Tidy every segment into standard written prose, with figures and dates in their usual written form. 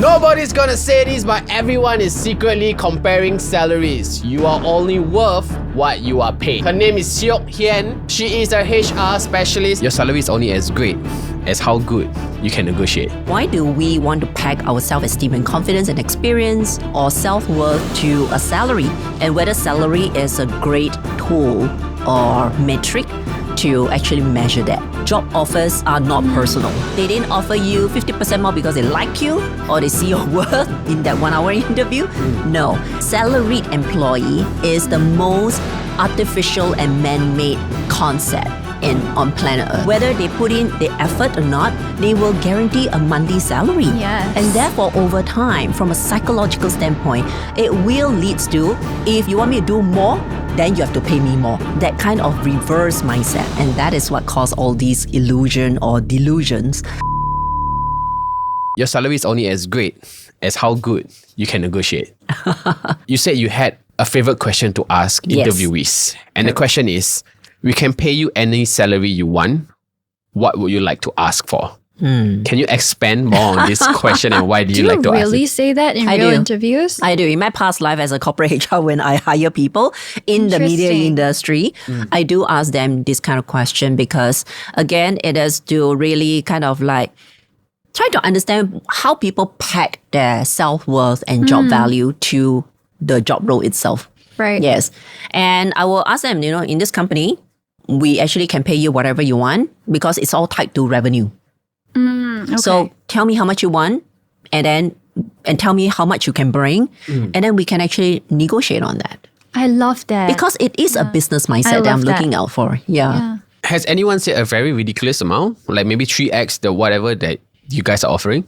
Nobody's gonna say this, but everyone is secretly comparing salaries. You are only worth what you are paid. Her name is Seok Hian. She is a HR specialist. Your salary is only as great as how good you can negotiate. Why do we want to peg our self-esteem and confidence and experience or self-worth to a salary? And whether salary is a great tool or metric to actually measure that. Job offers are not personal. They didn't offer you 50% more because they like you or they see your worth in that 1 hour interview. No. Salaried employee is the most artificial and man-made concept on planet Earth. Whether they put in the effort or not, they will guarantee a monthly salary. Yes. And therefore, over time, from a psychological standpoint, it will lead to, if you want me to do more, then you have to pay me more. That kind of reverse mindset. And that is what caused all these illusion or delusions. Your salary is only as great as how good you can negotiate. You said you had a favorite question to ask interviewees. And the question is, we can pay you any salary you want. What would you like to ask for? Can you expand more on this question and why do you like to ask it? Do you really say that in real interviews? I do. In my past life as a corporate HR, when I hire people in the media industry, I do ask them this kind of question because, again, it is to really kind of like try to understand how people peg their self-worth and job value to the job role itself. Right. Yes. And I will ask them, in this company, we actually can pay you whatever you want because it's all tied to revenue. Okay. So tell me how much you want and tell me how much you can bring. And then we can actually negotiate on that. I love that. Because it is a business mindset that I'm looking out for. Yeah. Has anyone said a very ridiculous amount? Like maybe 3x the whatever that you guys are offering?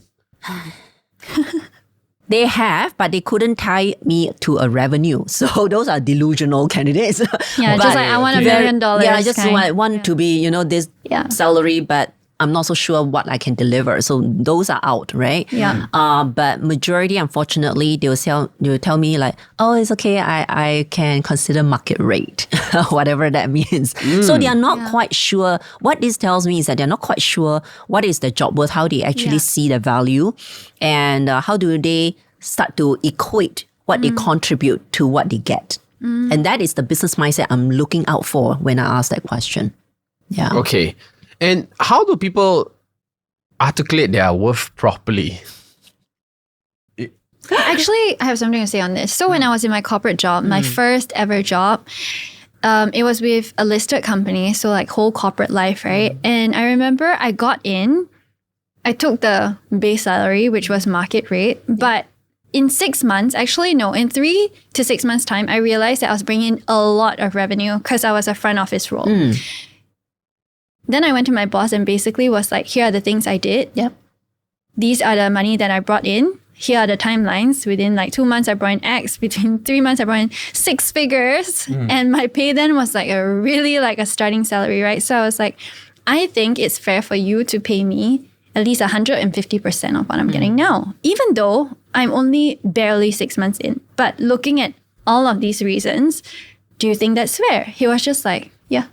They have, but they couldn't tie me to a revenue. So those are delusional candidates. Yeah, just like I want $1 million. Yeah, I just want to be, this salary, but I'm not so sure what I can deliver. So those are out, right? Yeah. But majority, unfortunately, they will tell me like, oh, it's okay. I can consider market rate, whatever that means. So they are not quite sure. What this tells me is that they're not quite sure what is the job worth, how they actually see the value, and how do they start to equate what they contribute to what they get. And that is the business mindset I'm looking out for when I ask that question. Yeah. Okay. And how do people articulate their worth properly? Actually, I have something to say on this. So when I was in my corporate job, my first ever job, it was with a listed company, so like whole corporate life, right? And I remember I got in, I took the base salary, which was market rate, but in 6 months, in 3 to 6 months time, I realized that I was bringing in a lot of revenue because I was a front office role. Then I went to my boss and basically was like, here are the things I did. Yep. These are the money that I brought in. Here are the timelines. Within like 2 months, I brought in X. Between 3 months, I brought in 6 figures. And my pay then was like a starting salary, right? So I was like, I think it's fair for you to pay me at least 150% of what I'm getting now, even though I'm only barely 6 months in. But looking at all of these reasons, do you think that's fair? He was just like, yeah.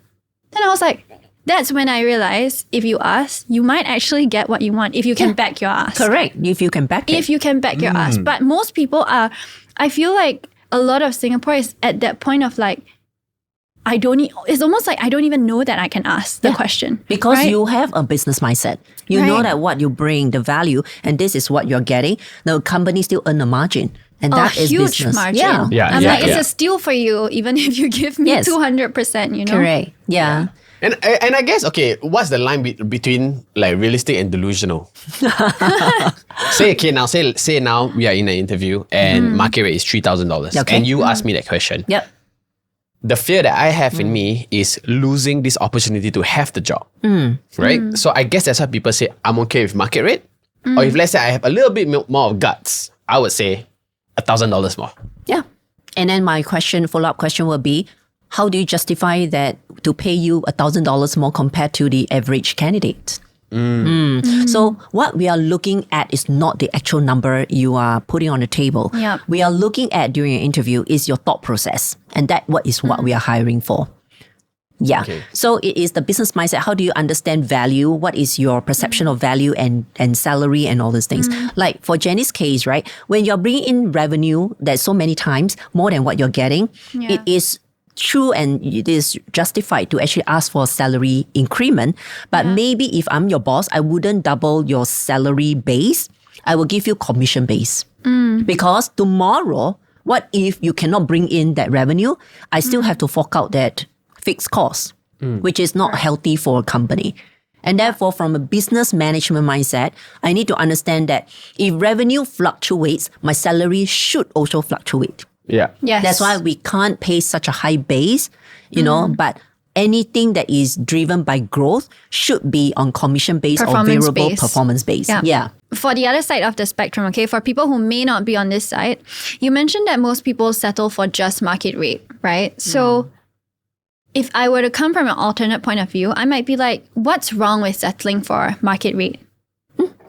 Then I was like, that's when I realized if you ask, you might actually get what you want if you can back your ask. Correct. If you can back it. If you can back your ask. But most people are, I feel like a lot of Singapore is at that point of like, it's almost like I don't even know that I can ask the question. Because you have a business mindset. You know that what you bring, the value, and this is what you're getting. The company still earn a margin. And that is huge business. Margin. Yeah. It's a steal for you, even if you give me 200%, Correct. Yeah. And I guess, okay, what's the line between like realistic and delusional? Say now we are in an interview and market rate is $3,000. Okay. And you ask me that question. Yep. The fear that I have in me is losing this opportunity to have the job. Right? So I guess that's why people say, I'm okay with market rate. Or if let's say I have a little bit more of guts, I would say $1,000 more. Yeah. And then my follow-up question will be, how do you justify that to pay you $1,000 more compared to the average candidate? So what we are looking at is not the actual number you are putting on the table. Yep. We are looking at during an interview is your thought process. And that is what we are hiring for. Yeah. Okay. So it is the business mindset. How do you understand value? What is your perception of value and salary and all these things? Like for Jenny's case, right? When you're bringing in revenue, there's so many times more than what you're getting. Yeah. It is true and it is justified to actually ask for a salary increment. But maybe if I'm your boss, I wouldn't double your salary base. I will give you commission base. Because tomorrow, what if you cannot bring in that revenue? I still have to fork out that fixed cost, which is not healthy for a company. And therefore, from a business management mindset, I need to understand that if revenue fluctuates, my salary should also fluctuate. Yeah. Yes. That's why we can't pay such a high base, but anything that is driven by growth should be on commission based or Performance variable based. performance based. Yeah. For the other side of the spectrum, okay, for people who may not be on this side, you mentioned that most people settle for just market rate, right? So if I were to come from an alternate point of view, I might be like, what's wrong with settling for market rate?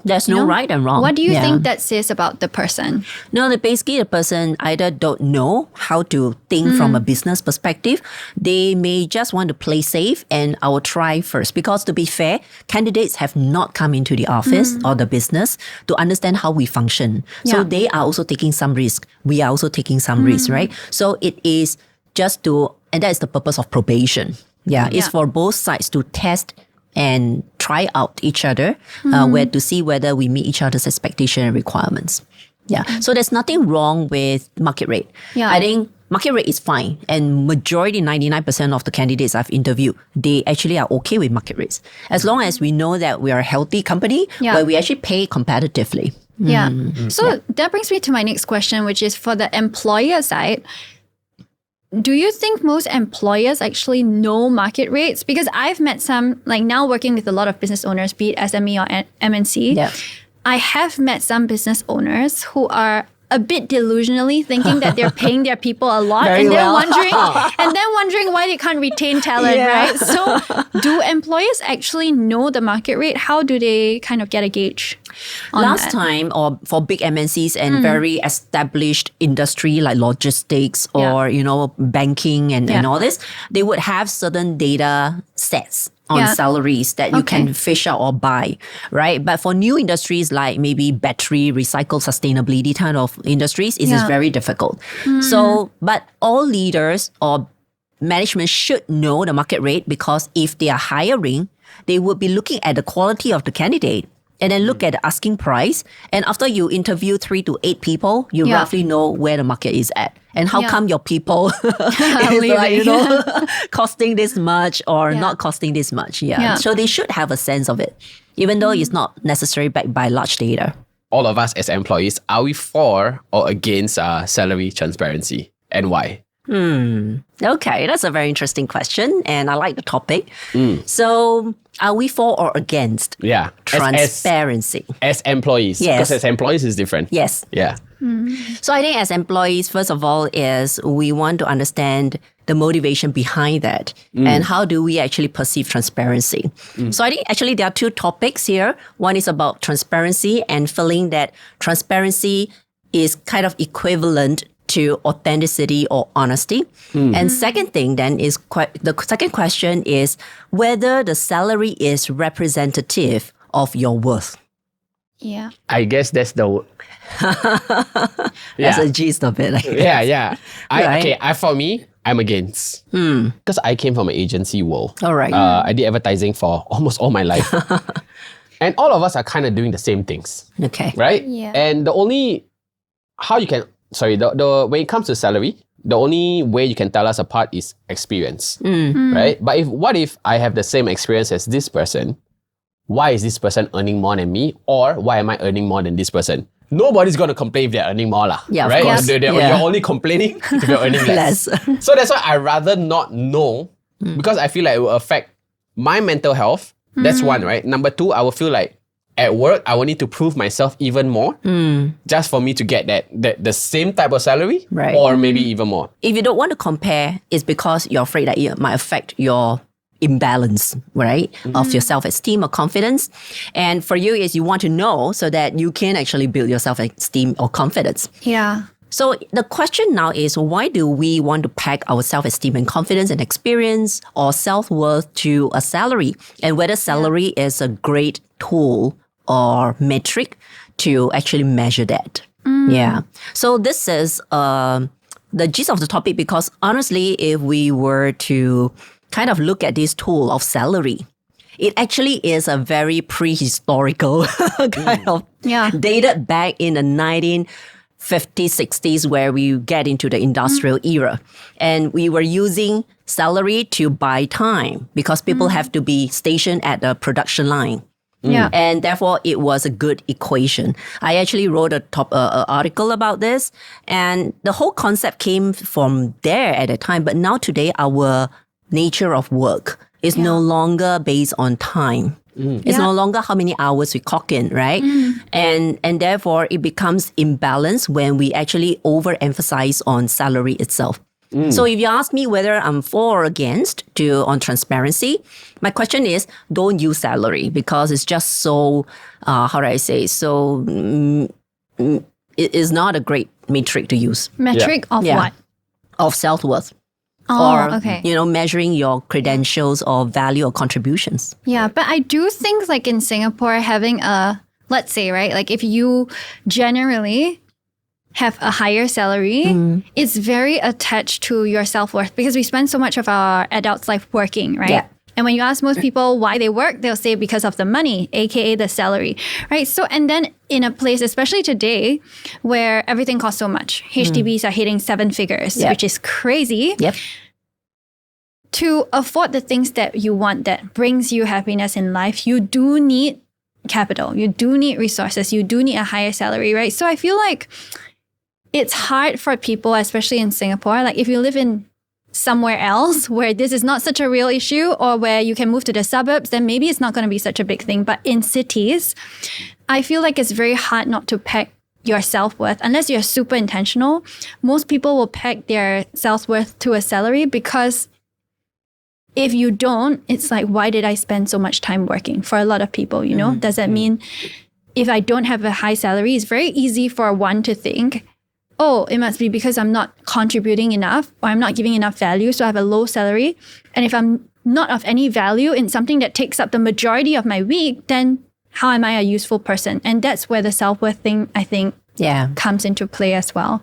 There's no right and wrong. What do you think that says about the person? No, basically the person either don't know how to think from a business perspective. They may just want to play safe and I will try first. Because to be fair, candidates have not come into the office or the business to understand how we function. So Yeah. they are also taking some risk. We are also taking some risk, right? So it is just and that is the purpose of probation. It's for both sides to test and try out each other where to see whether we meet each other's expectation and requirements. So there's nothing wrong with market rate. I think market rate is fine. And majority, 99% of the candidates I've interviewed, they actually are okay with market rates. As long as we know that we are a healthy company where we actually pay competitively. Yeah. So that brings me to my next question, which is for the employer side. Do you think most employers actually know market rates? Because I've met some, like now working with a lot of business owners, be it SME or MNC, I have met some business owners who are a bit delusionally thinking that they're paying their people a lot Very and then well. wondering why they can't retain talent, right? So do employers actually know the market rate? How do they kind of get a gauge on Last that? time, or for big MNCs and very established industry like logistics or, banking and all this, they would have certain data sets on salaries that you can fish out or buy, right? But for new industries like maybe battery, recycle, sustainability kind of industries, it is very difficult. So, but all leaders or management should know the market rate because if they are hiring, they would be looking at the quality of the candidate and then look at the asking price. And after you interview 3 to 8 people, you roughly know where the market is at. And how come your people is like, costing this much or not costing this much. So they should have a sense of it, even though it's not necessarily backed by large data. All of us as employees, are we for or against salary transparency and why? Okay, that's a very interesting question and I like the topic. So are we for or against transparency? As employees. Yes. Because as employees is different. Yes. Yeah. So I think as employees, first of all, is we want to understand the motivation behind that and how do we actually perceive transparency. So I think actually there are 2 topics here. One is about transparency and feeling that transparency is kind of equivalent to authenticity or honesty. And second thing then is the second question is whether the salary is representative of your worth. Yeah. I guess that's the... That's a gist of it. Yeah. Right. For me, I'm against. Because I came from an agency world. All right. I did advertising for almost all my life. And all of us are kind of doing the same things. Okay. Right? Yeah. And the only... How you can... Sorry, when it comes to salary, the only way you can tell us apart is experience. Right? But what if I have the same experience as this person? Why is this person earning more than me? Or why am I earning more than this person? Nobody's going to complain if they're earning more. Yeah, of right? course. You're only complaining if you're earning less. So that's why I rather not know because I feel like it will affect my mental health. That's one, right? Number 2, I will feel like at work, I will need to prove myself even more just for me to get the same type of salary or maybe even more. If you don't want to compare, it's because you're afraid that it might affect your imbalance, right? Of your self-esteem or confidence. And for you is you want to know so that you can actually build your self-esteem or confidence. Yeah. So the question now is, why do we want to peg our self-esteem and confidence and experience or self-worth to a salary? And whether salary is a great tool or metric to actually measure that. Yeah. So this is the gist of the topic, because honestly, if we were to kind of look at this tool of salary, it actually is a very prehistorical kind of dated back in the 1950s, 60s, where we get into the industrial era. And we were using salary to buy time because people have to be stationed at the production line. Yeah. And therefore, it was a good equation. I actually wrote a article about this, and the whole concept came from there at the time. But now today, our nature of work is no longer based on time. It's no longer how many hours we clock in, right? And therefore, it becomes imbalanced when we actually overemphasize on salary itself. So if you ask me whether I'm for or against on transparency, my question is, don't use salary, because it's just so, it is not a great metric to use. Metric of what? Of self-worth. Measuring your credentials or value or contributions. Yeah, but I do think like in Singapore, having let's say, right, like if you generally have a higher salary, it's very attached to your self-worth, because we spend so much of our adult's life working, right? Yeah. And when you ask most people why they work, they'll say because of the money, aka the salary, right? So, and then in a place, especially today, where everything costs so much, HDBs are hitting 7 figures, which is crazy. Yep. To afford the things that you want that brings you happiness in life, you do need capital, you do need resources, you do need a higher salary, right? So I feel like it's hard for people, especially in Singapore. Like if you live in somewhere else where this is not such a real issue, or where you can move to the suburbs, then maybe it's not going to be such a big thing. But in cities, I feel like it's very hard not to peg your self-worth. Unless you're super intentional, most people will peg their self-worth to a salary, because if you don't, it's like, why did I spend so much time working? For a lot of people, you know, does that mean if I don't have a high salary, it's very easy for one to think, oh, it must be because I'm not contributing enough, or I'm not giving enough value, so I have a low salary. And if I'm not of any value in something that takes up the majority of my week, then how am I a useful person? And that's where the self-worth thing, I think, comes into play as well.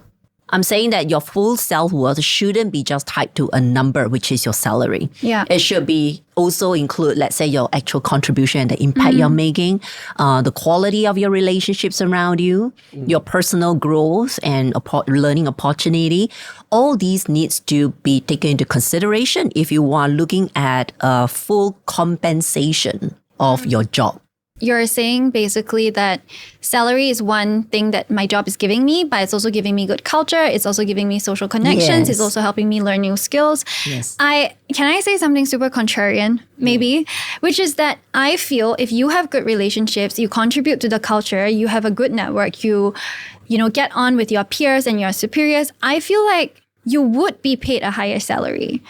I'm saying that your full self-worth shouldn't be just tied to a number, which is your salary. Yeah. It should be also include, let's say, your actual contribution and the impact you're making, the quality of your relationships around you, your personal growth and learning opportunity. All these needs to be taken into consideration if you are looking at a full compensation of your job. You're saying basically that salary is one thing that my job is giving me, but it's also giving me good culture. It's also giving me social connections. It's also helping me learn new skills. Yes. Can I say something super contrarian, maybe? Which is that I feel if you have good relationships, you contribute to the culture, you have a good network, you get on with your peers and your superiors, I feel like you would be paid a higher salary.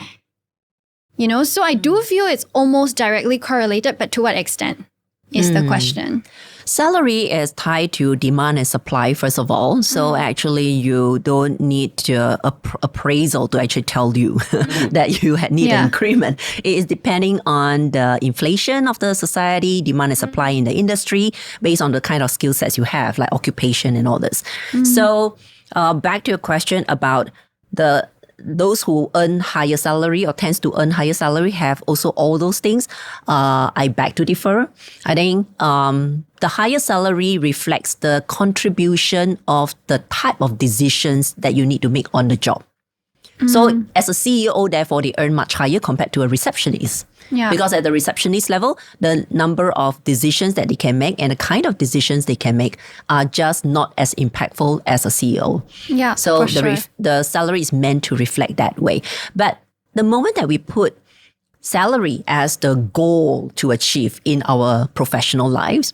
So I do feel it's almost directly correlated, but to what extent is the question. Salary is tied to demand and supply, first of all. So actually, you don't need appraisal to actually tell you that you need an increment. It is depending on the inflation of the society, demand and supply in the industry, based on the kind of skill sets you have, like occupation and all this. So back to your question about those who earn higher salary or tends to earn higher salary have also all those things. I beg to differ. I think the higher salary reflects the contribution of the type of decisions that you need to make on the job. So as a CEO, therefore, they earn much higher compared to a receptionist. Yeah. Because at the receptionist level, the number of decisions that they can make and the kind of decisions they can make are just not as impactful as a CEO. Yeah, so for the salary is meant to reflect that way. But the moment that we put salary as the goal to achieve in our professional lives,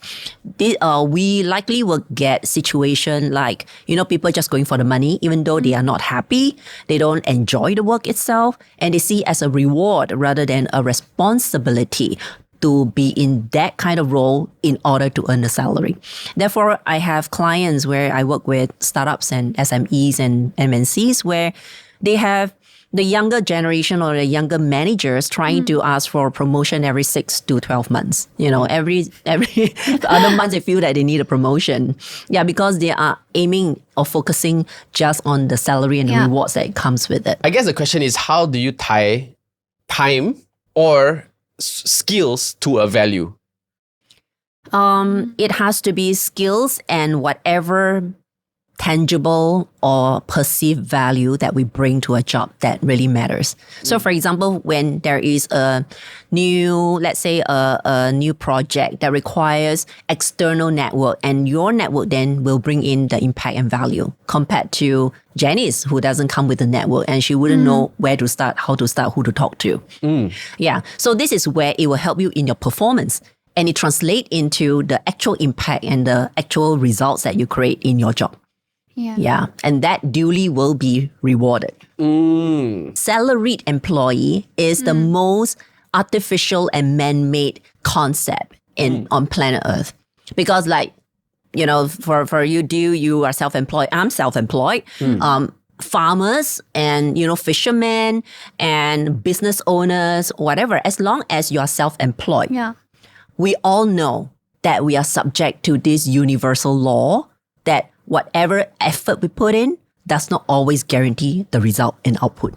we likely will get situation like, people just going for the money, even though they are not happy, they don't enjoy the work itself, and they see it as a reward rather than a responsibility to be in that kind of role in order to earn a salary. Therefore, I have clients where I work with startups and SMEs and MNCs where they have the younger generation or the younger managers trying to ask for a promotion every 6 to 12 months. You know, every other month they feel that they need a promotion. Yeah, because they are aiming or focusing just on the salary and the rewards that comes with it. I guess the question is, how do you tie time or skills to a value? It has to be skills and whatever tangible or perceived value that we bring to a job that really matters. So for example, when there is a new, let's say a new project that requires external network, and your network then will bring in the impact and value compared to Janice, who doesn't come with a network and she wouldn't know where to start, how to start, who to talk to. Yeah. So this is where it will help you in your performance. And it translates into the actual impact and the actual results that you create in your job. Yeah. And that duly will be rewarded. Salaried employee is the most artificial and man-made concept on planet Earth. Because like, you know, for you are self-employed, I'm self-employed. Farmers and, you know, fishermen and business owners, whatever, as long as you are self-employed, we all know that we are subject to this universal law that whatever effort we put in does not always guarantee the result and output.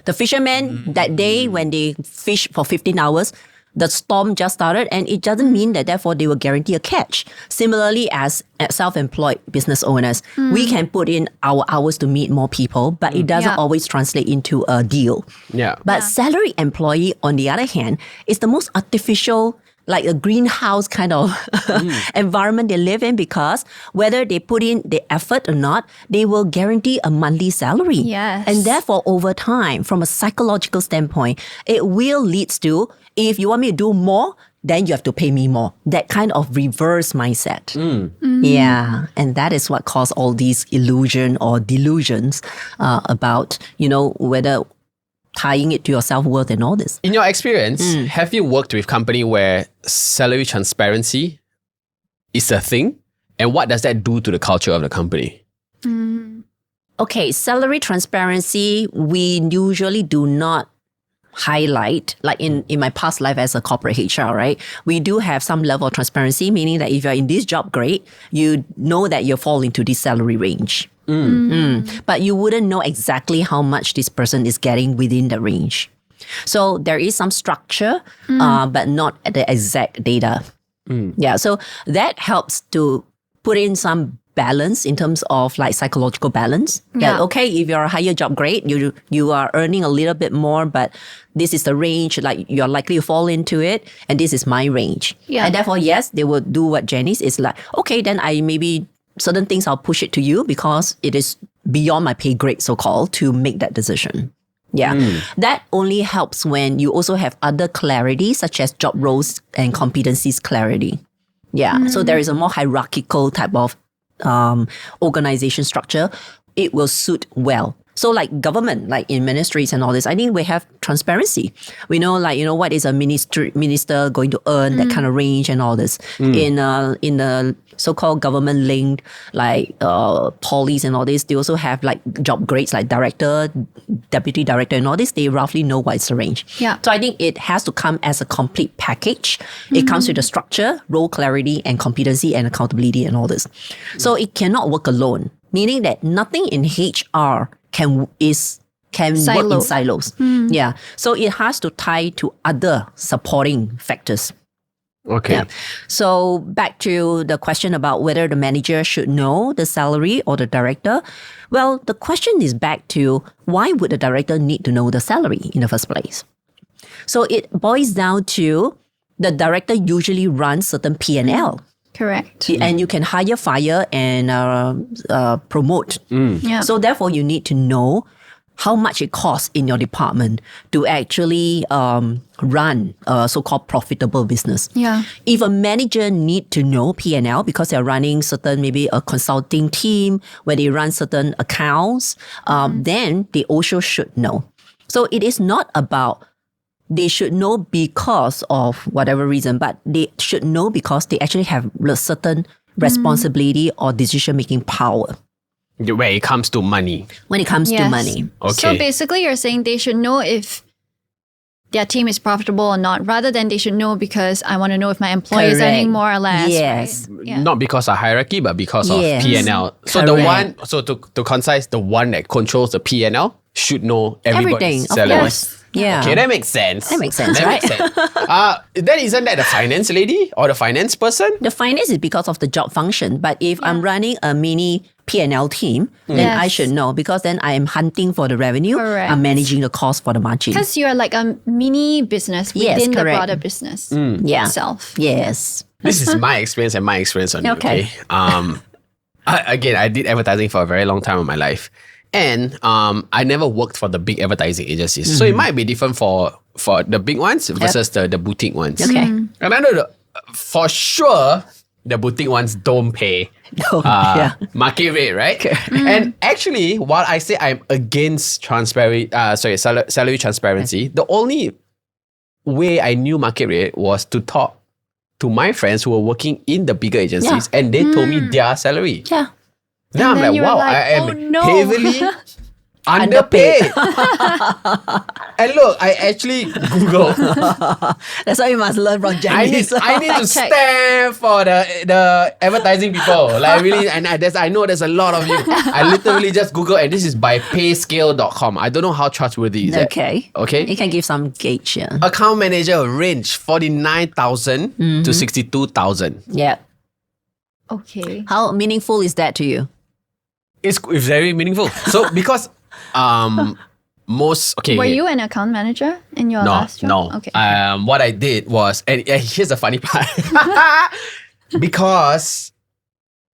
The fishermen, that day when they fish for 15 hours, the storm just started and it doesn't mean that therefore they will guarantee a catch. Similarly, as self-employed business owners, we can put in our hours to meet more people, but it doesn't always translate into a deal. But salary employee, on the other hand, is the most artificial, like a greenhouse kind of environment they live in, because whether they put in the effort or not, they will guarantee a monthly salary. And therefore, over time, from a psychological standpoint, it will lead to, if you want me to do more, then you have to pay me more. That kind of reverse mindset. Yeah. And that is what caused all these illusion or delusions about, you know, whether tying it to your self-worth and all this. In your experience, have you worked with company where salary transparency is a thing? And what does that do to the culture of the company? Okay, salary transparency, we usually do not highlight, like in my past life as a corporate HR, right? We do have some level of transparency, meaning that if you're in this job grade, you know that you fall into this salary range. But you wouldn't know exactly how much this person is getting within the range. So there is some structure, but not the exact data. Yeah, so that helps to put in some balance in terms of like psychological balance. That, okay, if you're a higher job grade, you are earning a little bit more, but this is the range, like you're likely to fall into it, and this is my range. And therefore, yes, they will do what Janice is like, okay, then I maybe certain things I'll push it to you because it is beyond my pay grade, so-called, to make that decision. That only helps when you also have other clarity, such as job roles and competencies clarity. So there is a more hierarchical type of organization structure. It will suit well. So like government, like in ministries and all this, I think we have transparency. We know, like, you know, what is a minister going to earn, that kind of range and all this. In the so-called government-linked, like polys and all this, they also have like job grades, like director, deputy director and all this. They roughly know what is the range. So I think it has to come as a complete package. It comes with the structure, role clarity and competency and accountability and all this. So it cannot work alone, meaning that nothing in HR can work in silos. So it has to tie to other supporting factors. So back to the question about whether the manager should know the salary or the director. Well, the question is back to, why would the director need to know the salary in the first place? So it boils down to, the director usually runs certain P&L. Correct. And you can hire, fire, and promote. So therefore, you need to know how much it costs in your department to actually run a so-called profitable business. If a manager need to know P&L because they're running certain, maybe a consulting team where they run certain accounts, then they also should know. So it is not about they should know because of whatever reason, but they should know because they actually have a certain responsibility or decision-making power Where it comes to money. when it comes to Yes. money. Okay. So basically, you're saying they should know if their team is profitable or not, rather than they should know because I want to know if my employer is earning Correct. more or less. Yes. Right? Yeah. Not because of hierarchy, but because of Yes. P&L. So the Correct. one, so to concise, the one that controls the P&L should know Everything, everybody's of salary. course. Yeah. Okay, that makes sense. That makes sense, That right? makes sense. Then isn't that the finance lady or the finance person? The finance is because of the job function. But if I'm running a mini P&L team, then Yes. I should know because then I am hunting for the revenue. Correct. I'm managing the cost for the margin. Because you're like a mini business Yes, within the correct. broader business Yeah. itself. Yes. This is my experience and my experience on it. Okay. Okay. I did advertising for a very long time in my life. And I never worked for the big advertising agencies. So it might be different for the big ones versus the boutique ones. Okay. And I know for sure the boutique ones don't pay Yeah. market rate, right? And actually, while I say I'm against salary transparency, the only way I knew market rate was to talk to my friends who were working in the bigger agencies, and they told me their salary. Yeah. Then And I'm then like, you were wow, like, I am oh no. heavily underpaid. And look, I actually Googled. That's why you must learn from Janice. I need to Check. stand for the advertising people. Like really, and I know there's a lot of you. I literally just Google, and this is by payscale.com. I don't know how trustworthy is it. Okay. Okay. You can give some gauge. Yeah. Account manager range 49,000 to 62,000. Yeah. Okay. How meaningful is that to you? It's very meaningful. So because most Were you an account manager in your last job? No. Okay. What I did was, and here's the funny part, because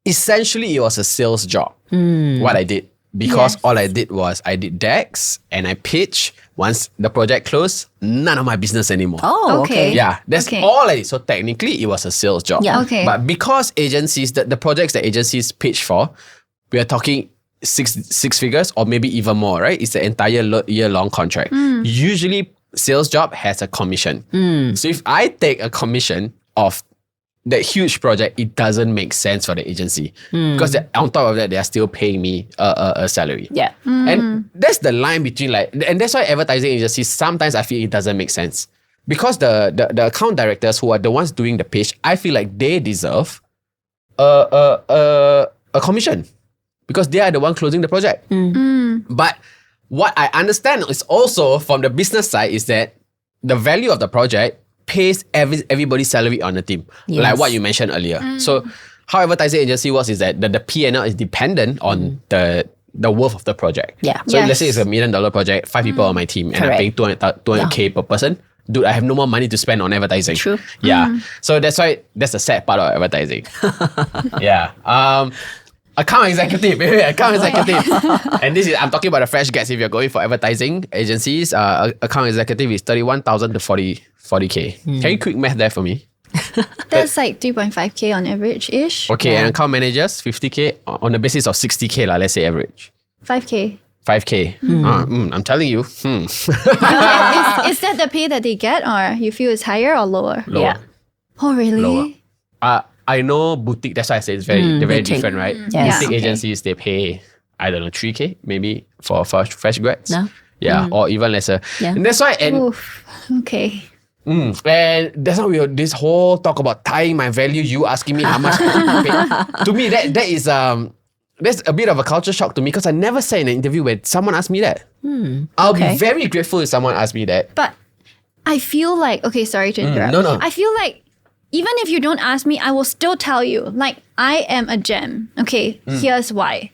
essentially it was a sales job. What I did, because Yes. all I did was I did decks and I pitch. Once the project closed, none of my business anymore. Oh, Okay. okay. Yeah, that's Okay. all I did. So technically, it was a sales job. Yeah. Okay. But because agencies, the projects that agencies pitch for, we are talking six figures or maybe even more, right? It's the entire year-long contract. Usually, sales job has a commission. So if I take a commission of that huge project, it doesn't make sense for the agency because on top of that, they are still paying me a salary. Yeah. And that's the line between and that's why advertising agencies, sometimes I feel it doesn't make sense. Because the account directors who are the ones doing the pitch, I feel like they deserve a commission because they are the one closing the project. But what I understand is also from the business side is that the value of the project pays everybody's salary on the team. Yes. Like what you mentioned earlier. So how advertising agency works is that the P&L is dependent on the worth of the project. Yeah. So Yes. let's say it's $1 million project, 5 people on my team, and I'm Correct. paying 200K per person. Dude, I have no more money to spend on advertising. True. Yeah. So that's why that's the sad part of advertising. Yeah. Account executive, account executive. And I'm talking about the fresh grads. If you're going for advertising agencies, account executive is 31,000 to 40K. Can you quick math there for me? That's like 3.5K on average-ish. Okay, and account managers, 50K on the basis of 60K, let's say average. 5K. 5K. I'm telling you. Is that the pay that they get, or you feel it's higher or lower? Lower. Yeah. Oh, really? Lower. I know boutique, that's why I say it's they're very boutique. different, right? Yes. Boutique Okay. agencies, they pay, I don't know, 3K maybe for fresh grads. No? Yeah, or even lesser. Yeah. And that's why, and Oof. Okay. and that's why this whole talk about tying my value, you asking me how much I pay. To me, that is that's a bit of a culture shock to me because I never said in an interview when someone asked me that. I'll be okay. very grateful if someone asked me that. But I feel like, okay, sorry to interrupt. no. I feel like even if you don't ask me, I will still tell you. Like, I am a gem. Okay, here's why.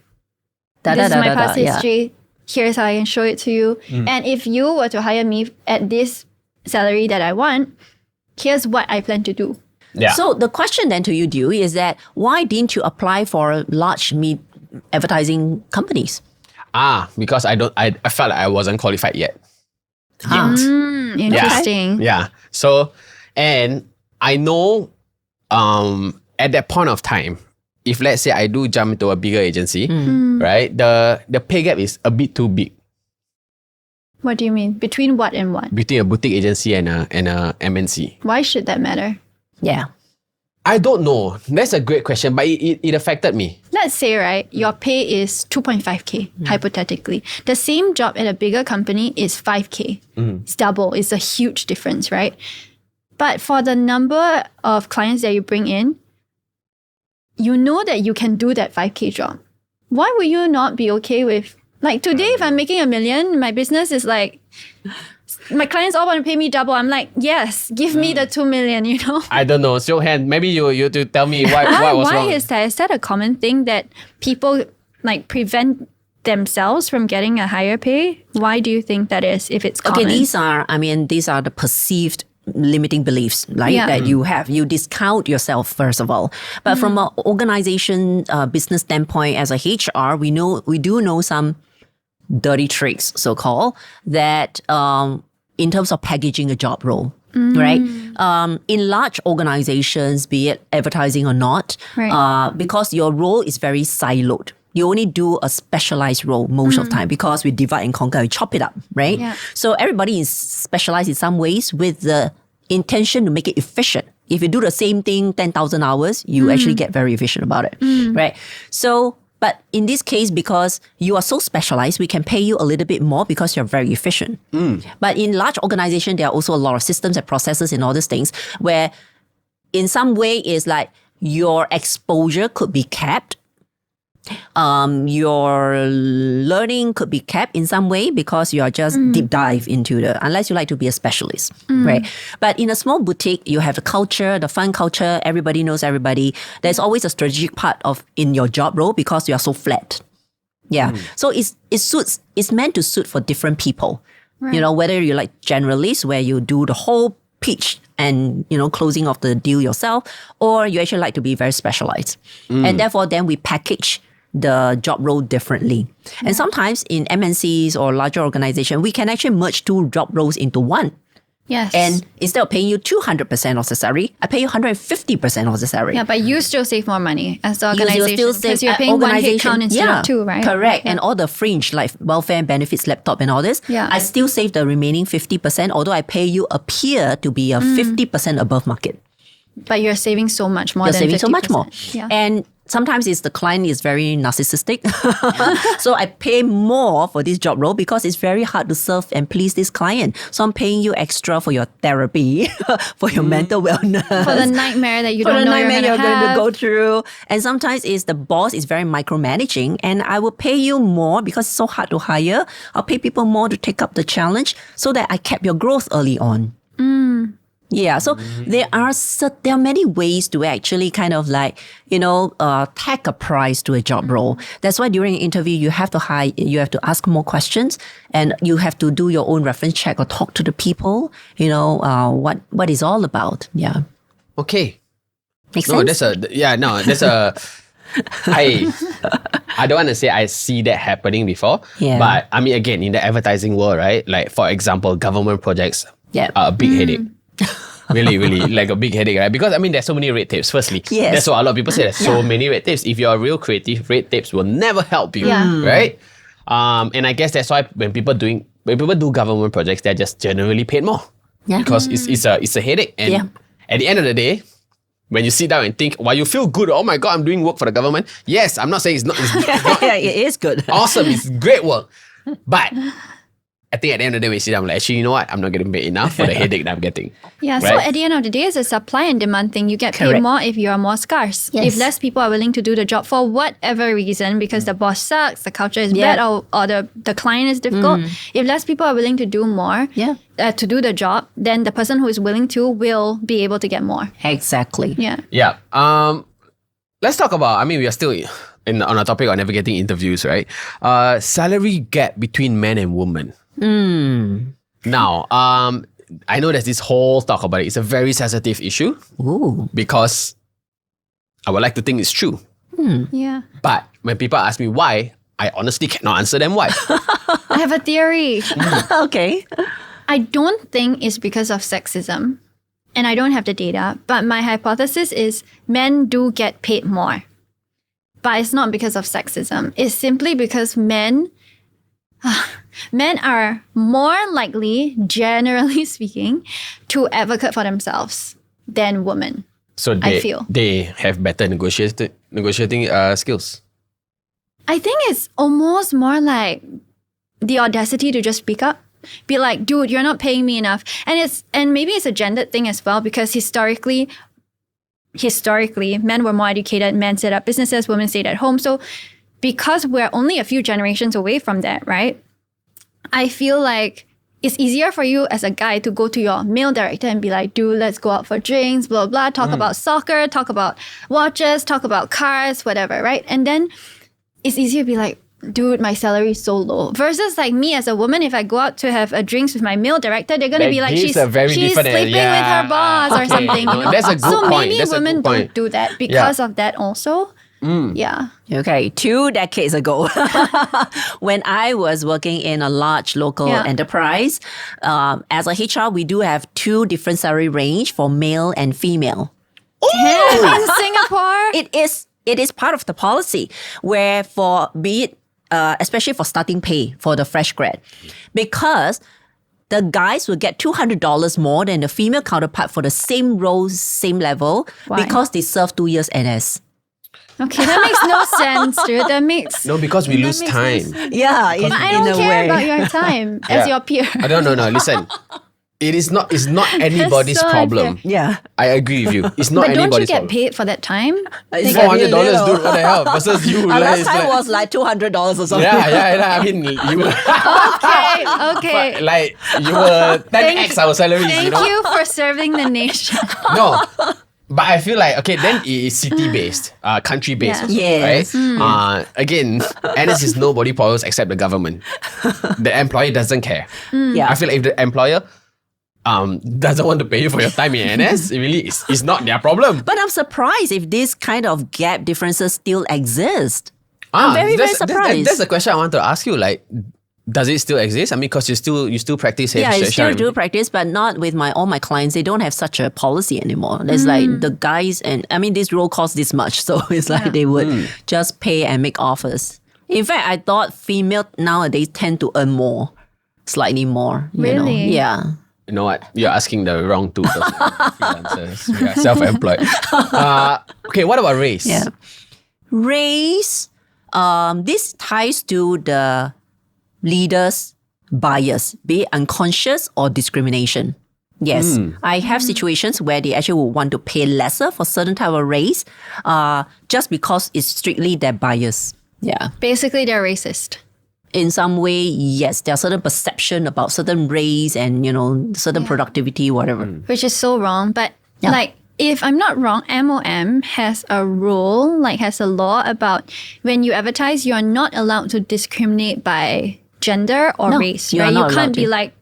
This is my past history. Here's how I can show it to you. And if you were to hire me at this salary that I want, here's what I plan to do. Yeah. So the question then to you, Dewey, is that why didn't you apply for large advertising companies? Because I felt like I wasn't qualified yet. Interesting. Yeah. So, and I know at that point of time, if let's say I do jump into a bigger agency, right, the pay gap is a bit too big. What do you mean? Between what and what? Between a boutique agency and a MNC. Why should that matter? Yeah. I don't know. That's a great question, but it affected me. Let's say, right, your pay is 2.5K, hypothetically. The same job at a bigger company is 5K. It's double. It's a huge difference, right? But for the number of clients that you bring in, you know that you can do that 5K job. Why would you not be okay with, like today, if I'm making $1 million, my business is like, my clients all want to pay me double. I'm like, yes, give me the 2 million, you know? I don't know. Seok Hian, maybe you to tell me what was wrong. Why is that? Is that a common thing that people like prevent themselves from getting a higher pay? Why do you think that is, if it's common? Okay, these are the perceived limiting beliefs, right? Yeah. That you have. You discount yourself, first of all. But from an organization business standpoint, as a HR, we do know some dirty tricks, so-called, that in terms of packaging a job role, right? In large organizations, be it advertising or not, Right. because your role is very siloed. You only do a specialized role most of the time because we divide and conquer, we chop it up, right? Yeah. So everybody is specialized in some ways with the intention to make it efficient. If you do the same thing 10,000 hours, you actually get very efficient about it, right? So, but in this case, because you are so specialized, we can pay you a little bit more because you're very efficient. But in large organization, there are also a lot of systems and processes and all these things where in some way is like your exposure could be capped. Your learning could be kept in some way because you are just deep dive into unless you like to be a specialist, right? But in a small boutique, you have the culture, the fun culture, everybody knows everybody. There's always a strategic part in your job role because you are so flat. Yeah. So it's meant to suit for different people. Right. You know, whether you like generalists where you do the whole pitch and, you know, closing of the deal yourself, or you actually like to be very specialized. And therefore, then we package the job role differently. And sometimes in MNCs or larger organizations, we can actually merge two job roles into one. Yes. And instead of paying you 200% of the salary, I pay you 150% of the salary. yeah, but you still save more money as the Because organization you'll still because save you're paying one organization. headcount instead of two, right? Correct. Yeah. And all the fringe like welfare and benefits, laptop and all this, Yeah. I still save the remaining 50%, although I pay you appear to be a 50% above market. But you're saving so much more You're than saving so much more. 50%. Yeah. And sometimes the client is very narcissistic. So I pay more for this job role because it's very hard to serve and please this client. So I'm paying you extra for your therapy, for your mental wellness. For the nightmare that you For don't the know nightmare you're going to have. go through. And sometimes the boss is very micromanaging and I will pay you more because it's so hard to hire. I'll pay people more to take up the challenge so that I kept your growth early on. Yeah, so there are many ways to actually kind of like, you know, tag a price to a job role. That's why during an interview, you have to ask more questions and you have to do your own reference check or talk to the people, you know, what it's all about. Yeah. Okay. Makes No, sense? I don't want to say I see that happening before. Yeah. But I mean, again, in the advertising world, right? Like, for example, government projects Yeah. are a big headache. Really, really like a big headache, right? Because I mean, there's so many red tapes. Firstly, Yes. that's what a lot of people say. There's so many red tapes. If you're a real creative, red tapes will never help you, Yeah. right? And I guess that's why when people do government projects, they're just generally paid more. Yeah. Because it's a headache. And Yeah. at the end of the day, when you sit down and think, while you feel good, oh my God, I'm doing work for the government. Yes, I'm not saying it's not Yeah, it is good. awesome, it's great work. But I think at the end of the day, we sit down like, actually, you know what? I'm not getting paid enough for the headache that I'm getting. Yeah, so Right. at the end of the day, it's a supply and demand thing. You get paid Correct. more if you are more scarce. Yes. If less people are willing to do the job for whatever reason, because the boss sucks, the culture is Yeah. bad, or the client is difficult. If less people are willing to do more, Yeah. to do the job, then the person who is willing to will be able to get more. Exactly. Yeah. Yeah. Let's talk about, I mean, we are still on a topic of navigating interviews, right? Salary gap between men and women. Now, I know there's this whole talk about it. It's a very sensitive issue Ooh. because I would like to think it's true. Yeah. But when people ask me why, I honestly cannot answer them why. I have a theory. Okay. I don't think it's because of sexism, and I don't have the data, but my hypothesis is men do get paid more. But it's not because of sexism. It's simply because men Men are more likely, generally speaking, to advocate for themselves than women. So I feel. they have better negotiating skills. I think it's almost more like the audacity to just speak up. Be like, dude, you're not paying me enough. And maybe it's a gendered thing as well, because historically, men were more educated, men set up businesses, women stayed at home. So because we're only a few generations away from that, right? I feel like it's easier for you as a guy to go to your male director and be like, dude, let's go out for drinks, blah, blah, talk about soccer, talk about watches, talk about cars, whatever, right? And then it's easier to be like, dude, my salary is so low. Versus like me as a woman, if I go out to have a drinks with my male director, they're going to be like, she's sleeping with her boss or something. No, you know? that's a good so point. maybe That's a women good point. don't do that because of that also. Yeah. Okay, 2 decades ago, when I was working in a large local enterprise, as a HR, we do have 2 different salary range for male and female. In Singapore? It is part of the policy where for be it especially for starting pay for the fresh grad, because the guys will get $200 more than the female counterpart for the same role, same level, because they serve 2 years NS. Okay, that makes no sense, dude. That makes No, because we lose time. Yeah, I don't care about your time as your peer. No. Listen, it's not anybody's so problem. unfair. Yeah. I agree with you. It's not But don't you anybody's get problem. paid for that time? It's $400, very little. dude. What the hell? Versus you. Last it's time like- was like $200 or something. Yeah. I mean, you Okay. like you were 10x our salaries. Thank you for serving the nation. No. But I feel like, okay, then it is city-based, country-based. Yeah. Yes. Right? Again, NS is nobody problems except the government. The employer doesn't care. Yeah. I feel like if the employer doesn't want to pay you for your time in NS, it really is not their problem. But I'm surprised if this kind of gap differences still exist. I'm very surprised. That's the question I want to ask you. Like, does it still exist? I mean, because you still practice. Yeah, I still sharing. do practice, but not with all my clients. They don't have such a policy anymore. There's like the guys, and I mean, this role costs this much, so it's like they would just pay and make offers. In fact, I thought female nowadays tend to earn more, slightly more. You know? Really? Yeah. You know what? You're asking the wrong two person. Freelancers. We are self-employed. Okay, what about race? Yeah. Race, this ties to the leaders' bias, be it unconscious or discrimination. Yes, I have situations where they actually would want to pay lesser for certain type of race, just because it's strictly their bias. Yeah. Basically, they're racist. In some way, yes, there are certain perception about certain race and, certain productivity, whatever. Which is so wrong. But like, if I'm not wrong, MOM has a rule, like has a law about when you advertise, you're not allowed to discriminate by gender or race. you are Right? not You allowed can't be to. like,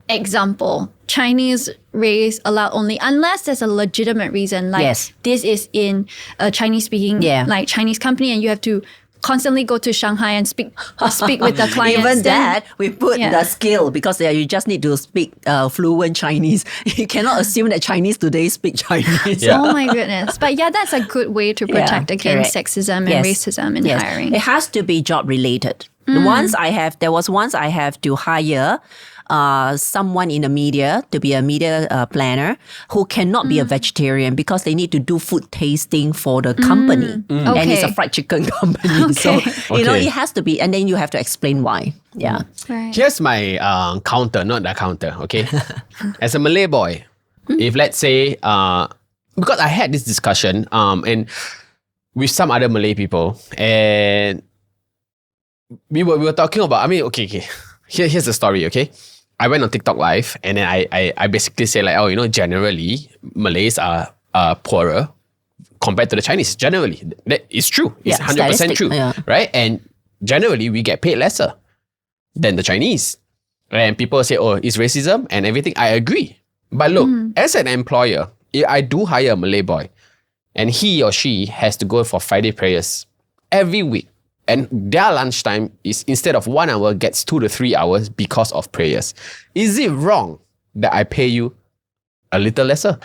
example, Chinese race allowed only unless there's a legitimate reason. Like Yes. this is in a Chinese speaking like Chinese company and you have to constantly go to Shanghai and speak with the clients. Even then- that, we put the skill because you just need to speak fluent Chinese. You cannot assume that Chinese today speak Chinese. Yeah. Oh my goodness. But yeah, that's a good way to protect against correct. sexism and racism in hiring. It has to be job related. There was once I have to hire someone in the media to be a media planner who cannot be a vegetarian because they need to do food tasting for the company. And it's a Okay. fried chicken company. So, Okay. it has to be, and then you have to explain why. Yeah. Right. Here's my counter, not the counter, okay? As a Malay boy, if let's say, because I had this discussion and with some other Malay people, and we were talking about, I mean, okay. Here's the story, okay? I went on TikTok live and then I basically say like, generally Malays are poorer compared to the Chinese. Generally, that is true. It's 100% statistic, true, right? And generally we get paid lesser than the Chinese. And people say, it's racism and everything. I agree. But look, as an employer, if I do hire a Malay boy and he or she has to go for Friday prayers every week, and their lunchtime is instead of 1 hour gets 2 to 3 hours because of prayers. Is it wrong that I pay you a little lesser?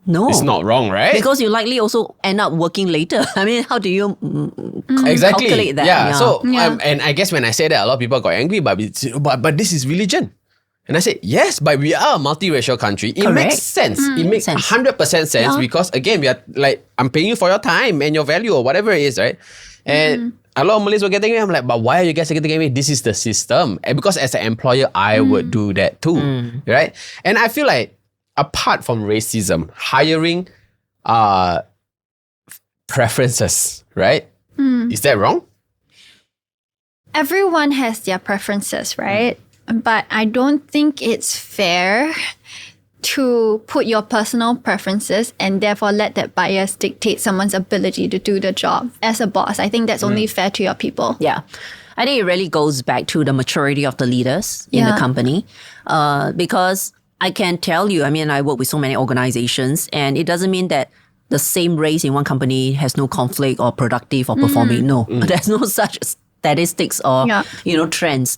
No. It's not wrong, right? Because you likely also end up working later. I mean, how do you Exactly. calculate that? Yeah. So, Yeah. and I guess when I say that, a lot of people got angry, but this is religion. And I said, yes, but we are a multiracial country. It Correct. makes sense. It makes Sense. 100% sense Yeah. because, again, we are like, I'm paying you for your time and your value or whatever it is, right? And a lot of Malays were getting angry. I'm like, but why are you guys getting angry? This is the system. And because as an employer, I would do that too, right? And I feel like apart from racism, hiring preferences, right? Is that wrong? Everyone has their preferences, right? But I don't think it's fair to put your personal preferences and therefore let that bias dictate someone's ability to do the job as a boss. I think that's only fair to your people. Yeah. I think it really goes back to the maturity of the leaders in the Yeah. company. Because I can tell you, I mean, I work with so many organizations, and it doesn't mean that the same race in one company has no conflict or productive or performing. No, there's no such statistics or trends.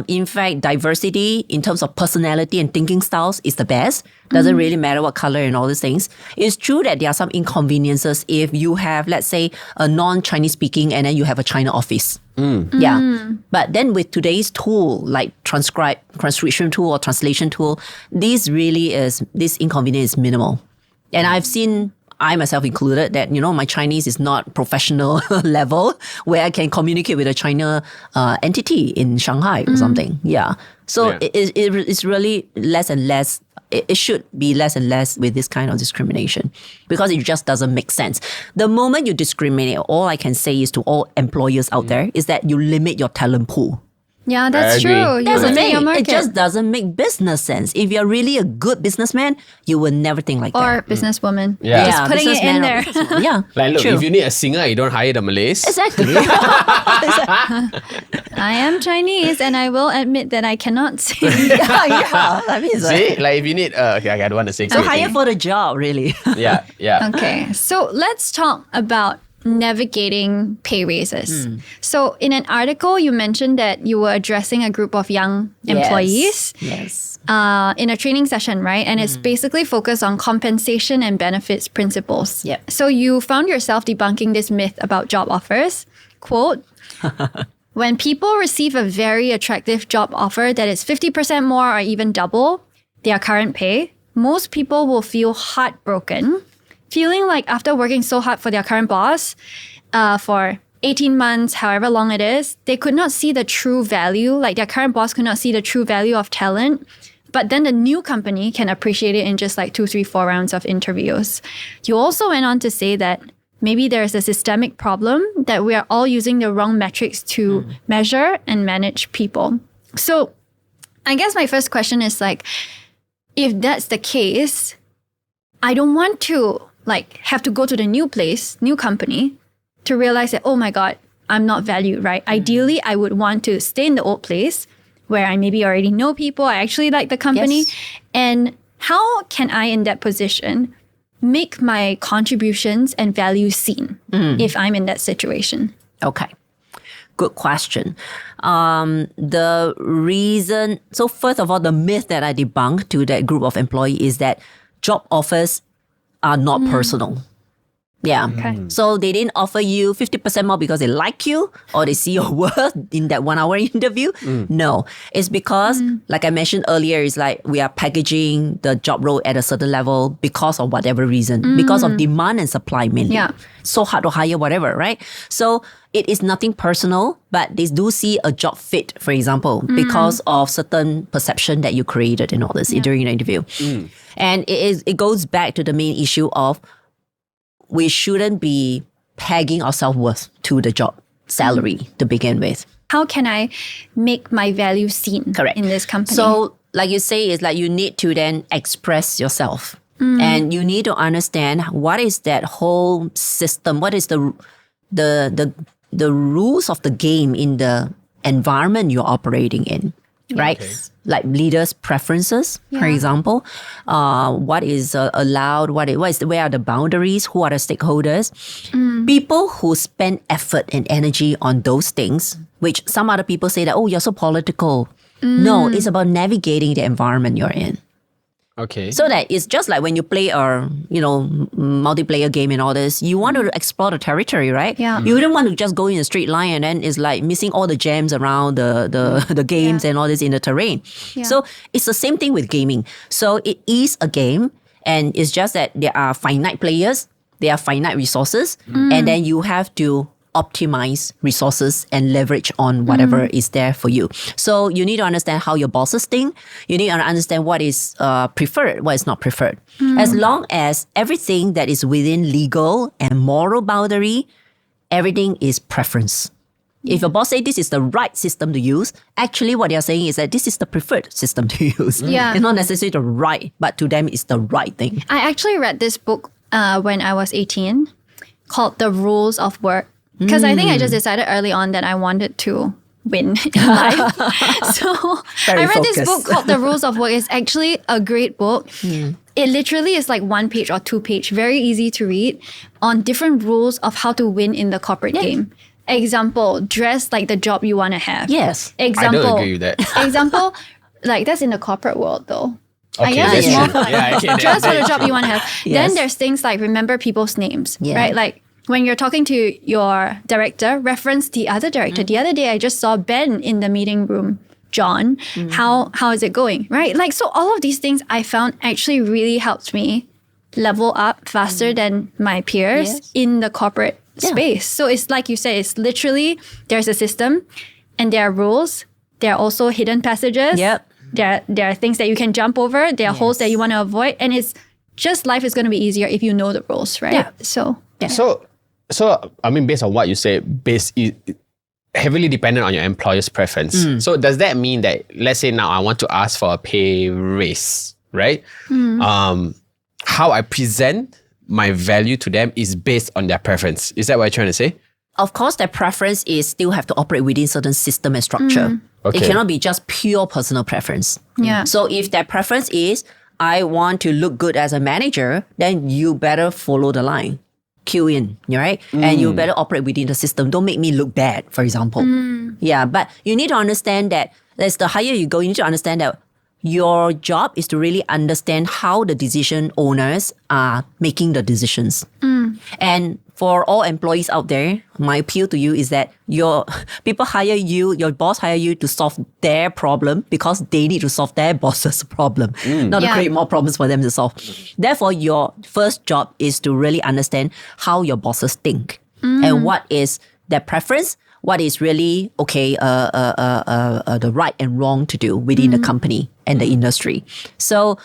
In fact, diversity in terms of personality and thinking styles is the best. Doesn't really matter what color and all these things. It's true that there are some inconveniences if you have, let's say, a non-Chinese speaking and then you have a China office. Yeah. But then with today's tool, like transcription tool or translation tool, this inconvenience is minimal. And I've seen, I myself included, that, my Chinese is not professional level where I can communicate with a China entity in Shanghai or something. Yeah. So it's really less and less. It should be less and less with this kind of discrimination because it just doesn't make sense. The moment you discriminate, all I can say is to all employers out there is that you limit your talent pool. Yeah, that's I agree. true. You That's the limit your thing. market. It just doesn't make business sense. If you're really a good businessman, you will never think like or that. businesswoman. Yeah. Just putting it in businessman or there. businesswoman. Yeah. Like, look, true. if you need a singer, you don't hire the Malays. Exactly. I am Chinese and I will admit that I cannot sing. I mean, it's See, like if you need, okay, I don't want to say. so hire for the job, really. Yeah. Okay, so let's talk about navigating pay raises. So in an article, you mentioned that you were addressing a group of young employees Yes. in a training session, right? And it's basically focused on compensation and benefits principles. Yep. So you found yourself debunking this myth about job offers. Quote, when people receive a very attractive job offer that is 50% more or even double their current pay, most people will feel heartbroken, feeling like after working so hard for their current boss for 18 months, however long it is, they could not see the true value, like their current boss could not see the true value of talent. But then the new company can appreciate it in just like 2, 3, 4 rounds of interviews. You also went on to say that maybe there's a systemic problem that we are all using the wrong metrics to measure and manage people. So I guess my first question is like, if that's the case, I don't want to have to go to the new place, new company to realize that, oh my God, I'm not valued, right? Ideally, I would want to stay in the old place where I maybe already know people, I actually like the company. Yes. And how can I, in that position, make my contributions and values seen if I'm in that situation? Okay. Good question. The reason, so first of all, the myth that I debunked to that group of employees is that job offers are not personal. Yeah. Okay. So they didn't offer you 50% more because they like you or they see your worth in that 1 hour interview. No, it's because, like I mentioned earlier, it's like we are packaging the job role at a certain level because of whatever reason, because of demand and supply mainly. Yeah. So hard to hire, whatever, right? So it is nothing personal, but they do see a job fit, for example, because of certain perception that you created in all this during the interview. And it goes back to the main issue of we shouldn't be pegging our self-worth to the job salary to begin with. How can I make my value seen Correct. in this company? So like you say, it's like you need to then express yourself. And you need to understand what is that whole system, what is the rules of the game in the environment you're operating in, right? Okay. Like leaders' preferences, for example. What is allowed, where are the boundaries, who are the stakeholders? People who spend effort and energy on those things, which some other people say that, oh, you're so political. No, it's about navigating the environment you're in. Okay. So that it's just like when you play a, multiplayer game and all this, you want to explore the territory, right? Yeah. You wouldn't want to just go in a straight line and then it's like missing all the gems around the games and all this in the terrain. Yeah. So it's the same thing with gaming. So it is a game and it's just that there are finite players, there are finite resources, and then you have to optimize resources and leverage on whatever is there for you. So you need to understand how your bosses think. You need to understand what is preferred, what is not preferred. As long as everything that is within legal and moral boundary, everything is preference. If your boss say this is the right system to use, actually what they are saying is that this is the preferred system to use. Yeah. It's not necessarily the right, but to them it's the right thing. I actually read this book when I was 18 called The Rules of Work. Because I think I just decided early on that I wanted to win in life. So I read this book called The Rules of Work. It's actually a great book. It literally is like 1 page or 2 page, very easy to read, on different rules of how to win in the corporate game. Example, dress like the job you want to have. Yes. Example, I don't agree with that. Example, like that's in the corporate world though. I Okay, guess that's it's more true. for like Yeah, okay, dress for the that's job true. you want to have. Yes. Then there's things like remember people's names, Yeah. right? Like when you're talking to your director, reference the other director. The other day I just saw Ben in the meeting room. John, how is it going? Right? Like so all of these things I found actually really helped me level up faster than my peers in the corporate space. So it's like you said, it's literally there's a system and there are rules. There are also hidden passages. Yep. There are things that you can jump over. There are holes that you want to avoid. And it's just life is going to be easier if you know the rules, right? Yeah. So I mean, based on what you say, heavily dependent on your employer's preference. So does that mean that, let's say now I want to ask for a pay raise, right? How I present my value to them is based on their preference. Is that what you're trying to say? Of course, their preference is still have to operate within certain system and structure. Okay. It cannot be just pure personal preference. Yeah. So if their preference is, I want to look good as a manager, then you better follow the line. Cue in, right? And you better operate within the system. Don't make me look bad, for example. Yeah, but you need to understand that as the higher you go, you need to understand that your job is to really understand how the decision owners are making the decisions. And for all employees out there, my appeal to you is that your people hire you, your boss hire you to solve their problem because they need to solve their boss's problem, not to create more problems for them to solve. Therefore, your first job is to really understand how your bosses think and what is their preference, what is really the right and wrong to do within the company and the industry. So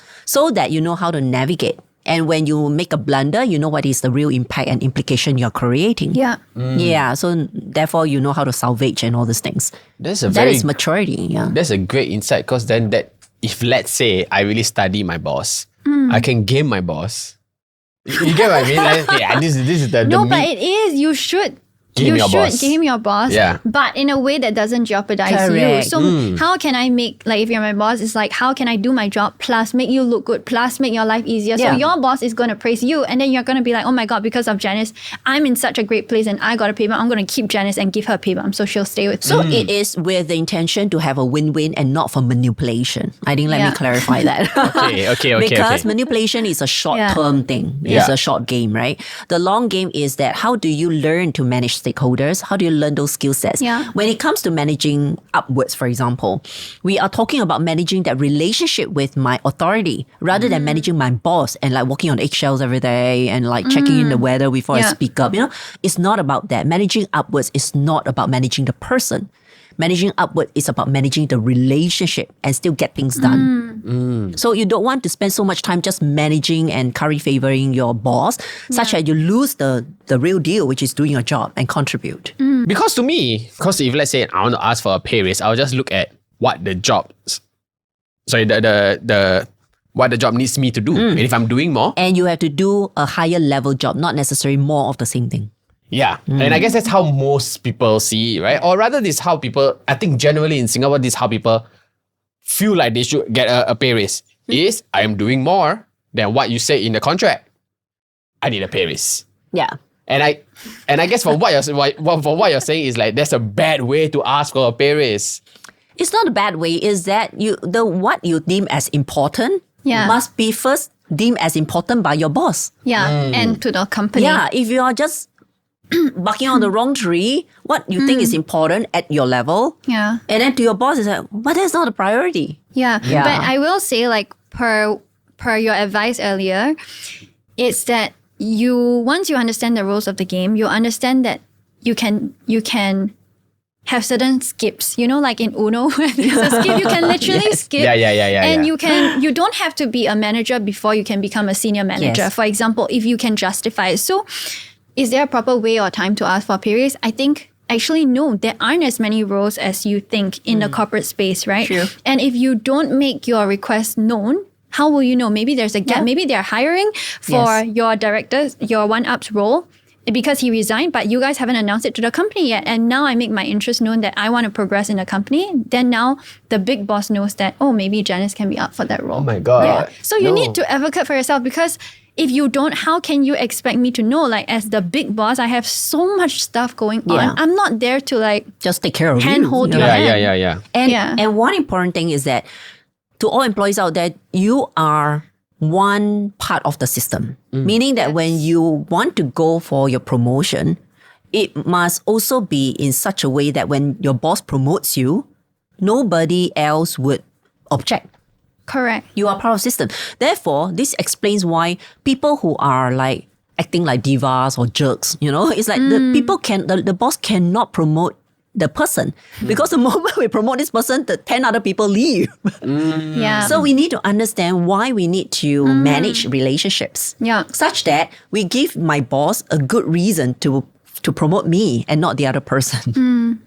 that you know how to navigate. And when you make a blunder, you know what is the real impact and implication you're creating. Yeah. Yeah. So therefore, you know how to salvage and all these things. That is maturity. Yeah. That's a great insight, because then if let's say I really study my boss, I can game my boss. You get what I mean? Like, this is the No, meat. but it is. You should. Game your boss. game your boss, Yeah. but in a way that doesn't jeopardize Correct. you. So how can I make, like if you're my boss, it's like, how can I do my job plus make you look good, plus make your life easier? Yeah. So your boss is going to praise you and then you're going to be like, oh my God, because of Janice, I'm in such a great place and I got a pay bump. I'm going to keep Janice and give her a pay bump so she'll stay with me. So it is with the intention to have a win-win and not for manipulation. I think let me clarify that. Okay. Because manipulation is a short-term thing. It's Yeah. a short game, right? The long game is that how do you learn to manage stakeholders? How do you learn those skill sets? Yeah. When it comes to managing upwards, for example, we are talking about managing that relationship with my authority rather than managing my boss and like walking on eggshells every day and like checking in the weather before I speak up. It's not about that. Managing upwards is not about managing the person. Managing upward is about managing the relationship and still get things done. So you don't want to spend so much time just managing and curry favoring your boss, such that you lose the real deal, which is doing your job and contribute. Because to me, if let's say I want to ask for a pay raise, I'll just look at what the job needs me to do. And if I'm doing more, And you have to do a higher level job, not necessarily more of the same thing. yeah. And I guess that's how most people see it, right? Or rather, this is how people, I think generally in Singapore, this is how people feel like they should get a pay raise. Is I am doing more than what you say in the contract. I need a pay raise. Yeah. And I guess for what you're saying is like that's a bad way to ask for a pay raise. It's not a bad way. Is that what you deem as important Yeah. must be first deemed as important by your boss. Yeah. And to the company. Yeah, if you are just barking on the wrong tree, what you think is important at your level, Yeah. and then to your boss is like, but that's not a priority. Yeah. Yeah. But I will say, like, per your advice earlier, it's that once you understand the rules of the game, you understand that you can have certain skips. You know, like in Uno, where there's a skip, you can literally skip. Yeah. And you don't have to be a manager before you can become a senior manager. Yes. For example, if you can justify it. So is there a proper way or time to ask for pay raise? I think actually no, there aren't as many roles as you think in the corporate space, right? True. And if you don't make your request known, how will you know? Maybe there's a gap. Yeah. Maybe they're hiring for your director, your one-ups role, because he resigned, but you guys haven't announced it to the company yet. And now I make my interest known that I want to progress in the company. Then now the big boss knows that, oh, maybe Janice can be up for that role. Oh my God. So you need to advocate for yourself, because if you don't, how can you expect me to know? Like, as the big boss, I have so much stuff going Yeah. on. I'm not there to like Just take care of handhold you. your hand. Yeah. And one important thing is that to all employees out there, you are one part of the system. Meaning that when you want to go for your promotion, it must also be in such a way that when your boss promotes you, nobody else would object. Correct. You are part of the system. Therefore, this explains why people who are like acting like divas or jerks, it's like the boss cannot promote the person, because the moment we promote this person, the 10 other people leave. Yeah. So we need to understand why we need to manage relationships. Yeah. Such that we give my boss a good reason to promote me and not the other person.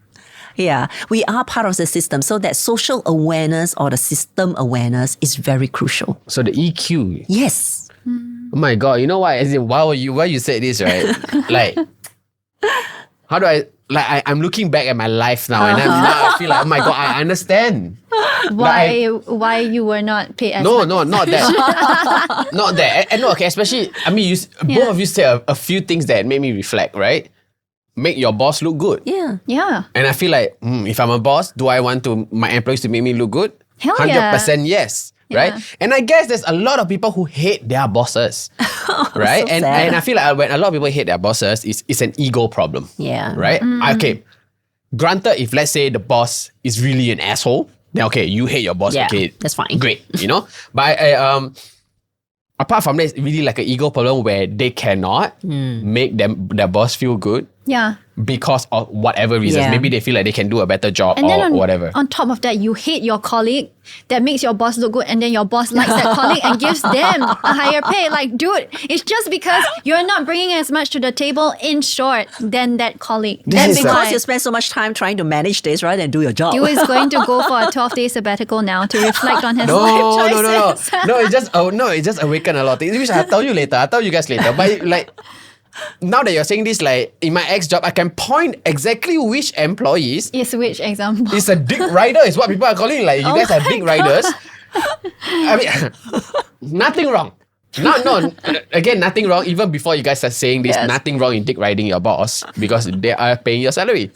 Yeah, we are part of the system. So that social awareness or the system awareness is very crucial. So the EQ. Yes. Oh my God, you know why? As in, why you said this, right? Like, how do I'm looking back at my life now, and now I feel like, oh my God, I understand. Why you were not paid as No, much? not that. Not that. And no, okay, especially, I mean, both of you said a few things that made me reflect, right? Make your boss look good. Yeah. Yeah. And I feel like, if I'm a boss, do I want my employees to make me look good? Hell yeah. 100% yes. Right? Yeah. And I guess there's a lot of people who hate their bosses. Right? So and sad. I feel like when a lot of people hate their bosses, it's an ego problem. Yeah. Right? Okay. Granted, if let's say the boss is really an asshole, then okay, you hate your boss. Yeah, Okay, that's fine. Great. But apart from that, it's really like an ego problem where they cannot make their boss feel good Yeah. because of whatever reasons. Yeah. Maybe they feel like they can do a better job And or then whatever. on top of that, you hate your colleague that makes your boss look good, and then your boss likes that colleague and gives them a higher pay. Like, dude, it's just because you're not bringing as much to the table, in short, than that colleague. This And is because you spend so much time trying to manage this rather than do your job. You is going to go for a 12-day sabbatical now to reflect on his life No. choices. No, it just awakened a lot of things. Which I'll tell you later. I'll tell you guys later. But like, now that you're saying this, like in my ex job, I can point exactly which employees Is which example? is a dick rider, is what people are calling. Like, you guys are dick riders. I mean, nothing wrong. No, again, nothing wrong. Even before you guys are saying this, Yes. nothing wrong in dick riding your boss because they are paying your salary.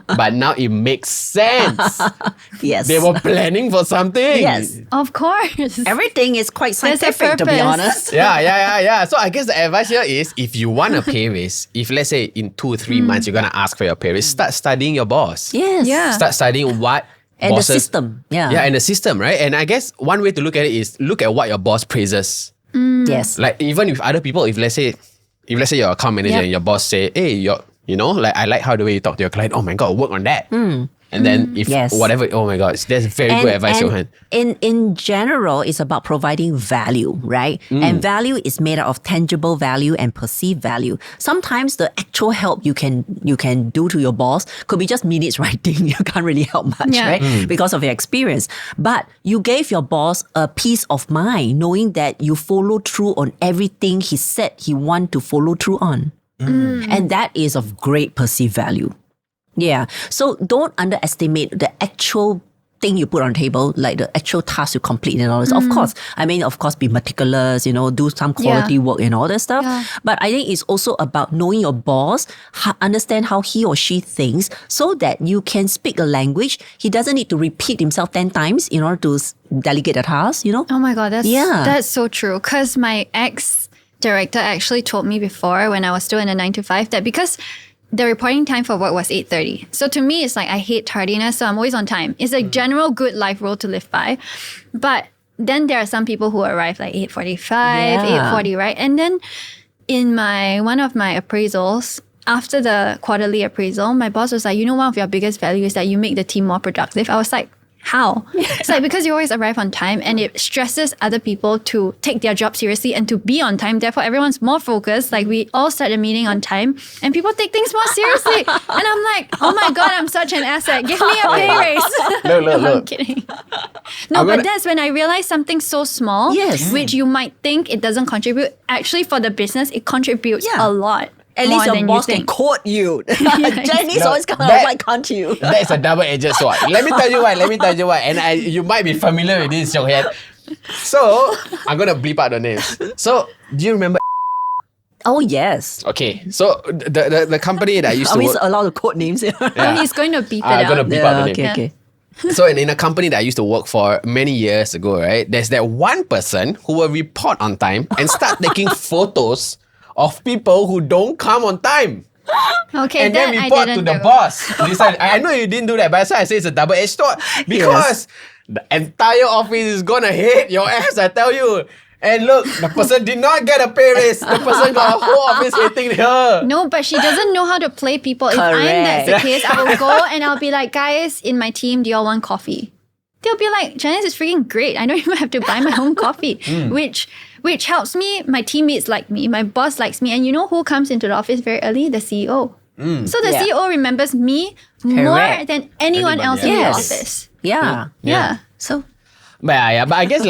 But now it makes sense. Yes. They were planning for something. Yes. Of course. Everything is quite There's a scientific, to be purpose. honest. Yeah. So I guess the advice here is, if you want a pay raise, if let's say in 2 or 3 months you're gonna ask for your pay raise, start studying your boss. Yes. Yeah. Start studying what And the bosses, system. Yeah. Yeah, and the system, right? And I guess one way to look at it is look at what your boss praises. Yes. Like even with other people, if let's say you're account manager Yep. and your boss say, hey, like I like how the way you talk to your client. Oh my God, work on that. And then if Yes. whatever, oh my God, that's very good advice, Johan. In general, it's about providing value, right? And value is made out of tangible value and perceived value. Sometimes the actual help you can do to your boss could be just minutes writing. You can't really help much, Yeah. right? Because of your experience. But you gave your boss a peace of mind knowing that you follow through on everything he said he want to follow through on. And that is of great perceived value. Yeah. So don't underestimate the actual thing you put on the table, like the actual task you complete and all this. Of course, be meticulous, do some quality work and all that stuff. Yeah. But I think it's also about knowing your boss, understand how he or she thinks, so that you can speak a language. He doesn't need to repeat himself 10 times in order to delegate a task, Oh my God, that's so true. Because my ex-director actually told me before when I was still in a 9 to 5 that because the reporting time for work was 8:30. So to me, it's like I hate tardiness, so I'm always on time. It's a general good life rule to live by. But then there are some people who arrive like 8:45, 8:40, right? And then in one of my appraisals, after the quarterly appraisal, my boss was like, one of your biggest values is that you make the team more productive. I was like, how? It's like because you always arrive on time and it stresses other people to take their job seriously and to be on time. Therefore, everyone's more focused. Like we all start the meeting on time and people take things more seriously. And I'm like, oh my God, I'm such an asset. Give me a pay raise. Look. I'm kidding. No, but that's when I realized something so small, which you might think it doesn't contribute. Actually, for the business, it contributes a lot. At least your boss can quote you. Janice always comes out like, can't you? That's a double-edged sword. Let me tell you why. And you might be familiar with this, Seok Hian. So, I'm going to bleep out the names. So, do you remember? Oh, yes. Okay, so the company that I used to work... Are we allowed to quote names? Oh, he's going to beep it out. I'm going to beep out the name. Okay. So in a company that I used to work for many years ago, right? There's that one person who will report on time and start taking photos of people who don't come on time. Okay, and then report to the boss. I know you didn't do that, but that's why I say it's a double-edged sword. Because the entire office is gonna hate your ass, I tell you. And look, the person did not get a pay raise. The person got a whole office hating her. No, but she doesn't know how to play people. If that's the case, I will go and I'll be like, guys, in my team, do y'all want coffee? They'll be like, Janice is freaking great. I don't even have to buy my own coffee. Which helps me. My teammates like me. My boss likes me. And you know who comes into the office very early? The CEO. So the CEO remembers me more than anyone else in the office. Yeah. So... But I guess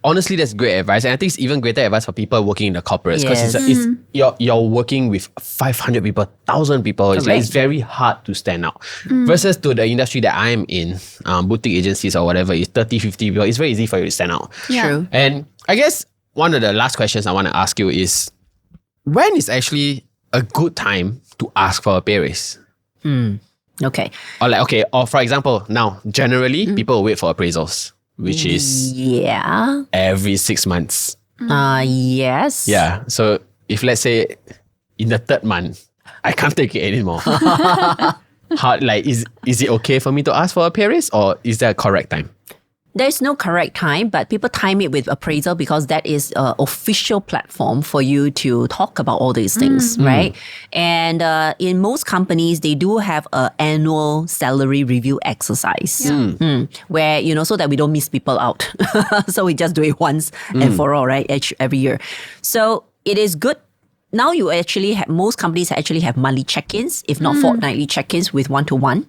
honestly that's great advice, and I think it's even greater advice for people working in the corporates because you're working with 500 people, 1,000 people. It's very hard to stand out. Versus to the industry that I'm in, boutique agencies or whatever, it's 30, 50 people. It's very easy for you to stand out. Yeah. True. And I guess one of the last questions I want to ask you is, when is actually a good time to ask for a pay raise? Okay. Or for example, now, generally, people wait for appraisals, which is every 6 months. Yes. Yeah. So if let's say in the 3rd month, I can't take it anymore. Is it okay for me to ask for a pay raise, or is there a correct time? There's no correct time, but people time it with appraisal because that is an official platform for you to talk about all these things, right? And in most companies, they do have an annual salary review exercise where, so that we don't miss people out. So we just do it once and for all, right? Every year. So it is good. Now you actually have, most companies actually have monthly check-ins, if not fortnightly check-ins with one-to-one.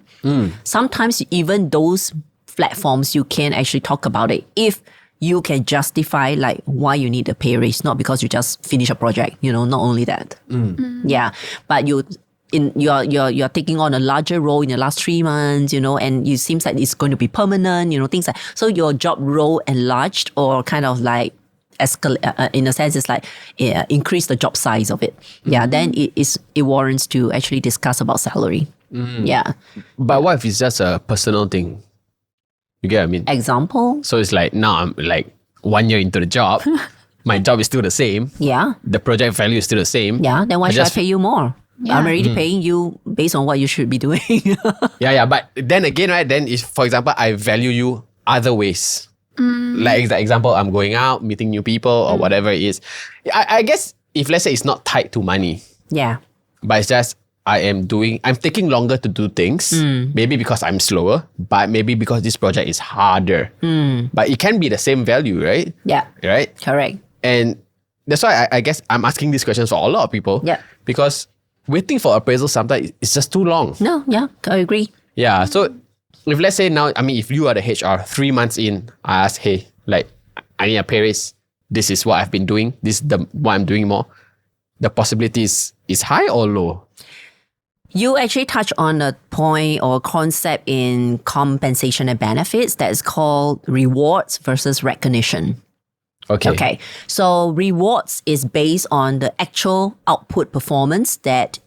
Sometimes even those platforms, you can actually talk about it if you can justify like why you need a pay raise, not because you just finish a project, not only that. But you're taking on a larger role in the last 3 months, and it seems like it's going to be permanent, things like, so your job role enlarged or kind of like escalate, in a sense, it's like increase the job size of it. Then it warrants to actually discuss about salary. But what if it's just a personal thing? You get what I mean? Example? So it's like, now I'm like 1 year into the job. My job is still the same. Yeah. The project value is still the same. Yeah, then why should I pay you more? I'm already paying you based on what you should be doing. But then again, right, then if, for example, I value you other ways. Like the example, I'm going out, meeting new people or whatever it is. I guess if let's say it's not tied to money. Yeah. But it's just, I'm taking longer to do things. Maybe because I'm slower, but maybe because this project is harder. But it can be the same value, right? Yeah. Right? Correct. And that's why I guess I'm asking these questions for a lot of people. Yeah. Because waiting for appraisal sometimes it's just too long. No, yeah, I agree. Yeah. So if let's say now, if you are the HR, 3 months in, I ask, hey, like, I need a pay raise. This is what I've been doing. This is what I'm doing more. The possibility is high or low? You actually touch on a point or concept in compensation and benefits that is called rewards versus recognition. Okay. So rewards is based on the actual output performance that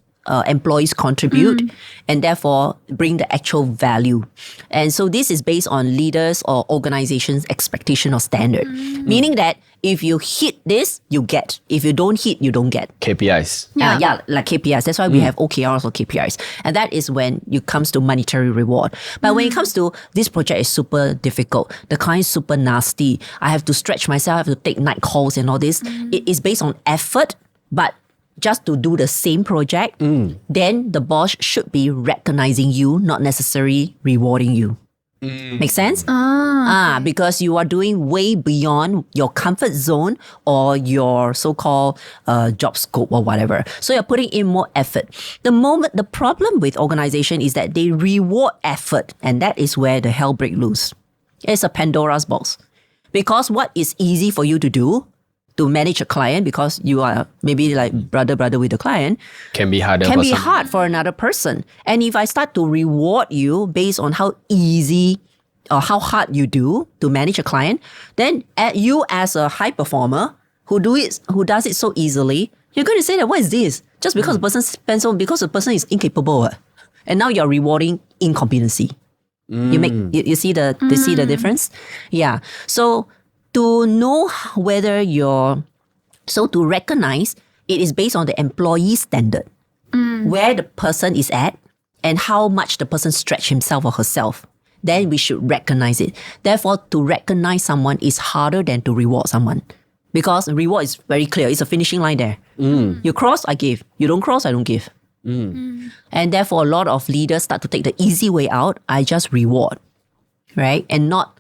employees contribute and therefore bring the actual value. And so this is based on leaders or organizations' expectation or standard. Meaning that if you hit this, you get. If you don't hit, you don't get. KPIs. Like KPIs. That's why we have OKRs or KPIs. And that is when it comes to monetary reward. But when it comes to this project is super difficult, the client is super nasty, I have to stretch myself, I have to take night calls and all this. It is based on effort, but just to do the same project, then the boss should be recognizing you, not necessarily rewarding you. Make sense? Because you are doing way beyond your comfort zone or your so-called job scope or whatever. So you're putting in more effort. The problem with organization is that they reward effort, and that is where the hell break loose. It's a Pandora's box. Because what is easy for you to do, to manage a client, because you are maybe like brother with the client, can be harder. Can be hard for another person. And if I start to reward you based on how easy or how hard you do to manage a client, then you as a high performer who does it so easily, you're going to say that what is this? Just because the person spends so, because the person is incapable, and now you're rewarding incompetency. You see the difference? Yeah. So to know whether to recognize it is based on the employee standard, where the person is at and how much the person stretch himself or herself. Then we should recognize it. Therefore, to recognize someone is harder than to reward someone. Because reward is very clear. It's a finishing line there. You cross, I give. You don't cross, I don't give. And therefore, a lot of leaders start to take the easy way out. I just reward, right? And not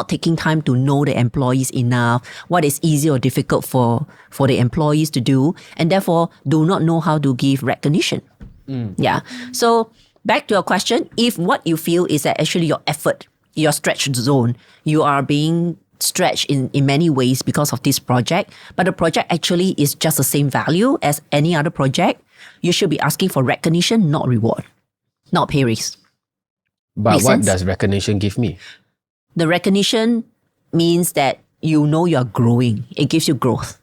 taking time to know the employees enough, what is easy or difficult for the employees to do, and therefore do not know how to give recognition. Yeah. So back to your question, if what you feel is that actually your effort, your stretch zone, you are being stretched in many ways because of this project, but the project actually is just the same value as any other project, you should be asking for recognition, not reward, not pay raise. But Make what sense? does recognition give me? The recognition means that you know you're growing. It gives you growth.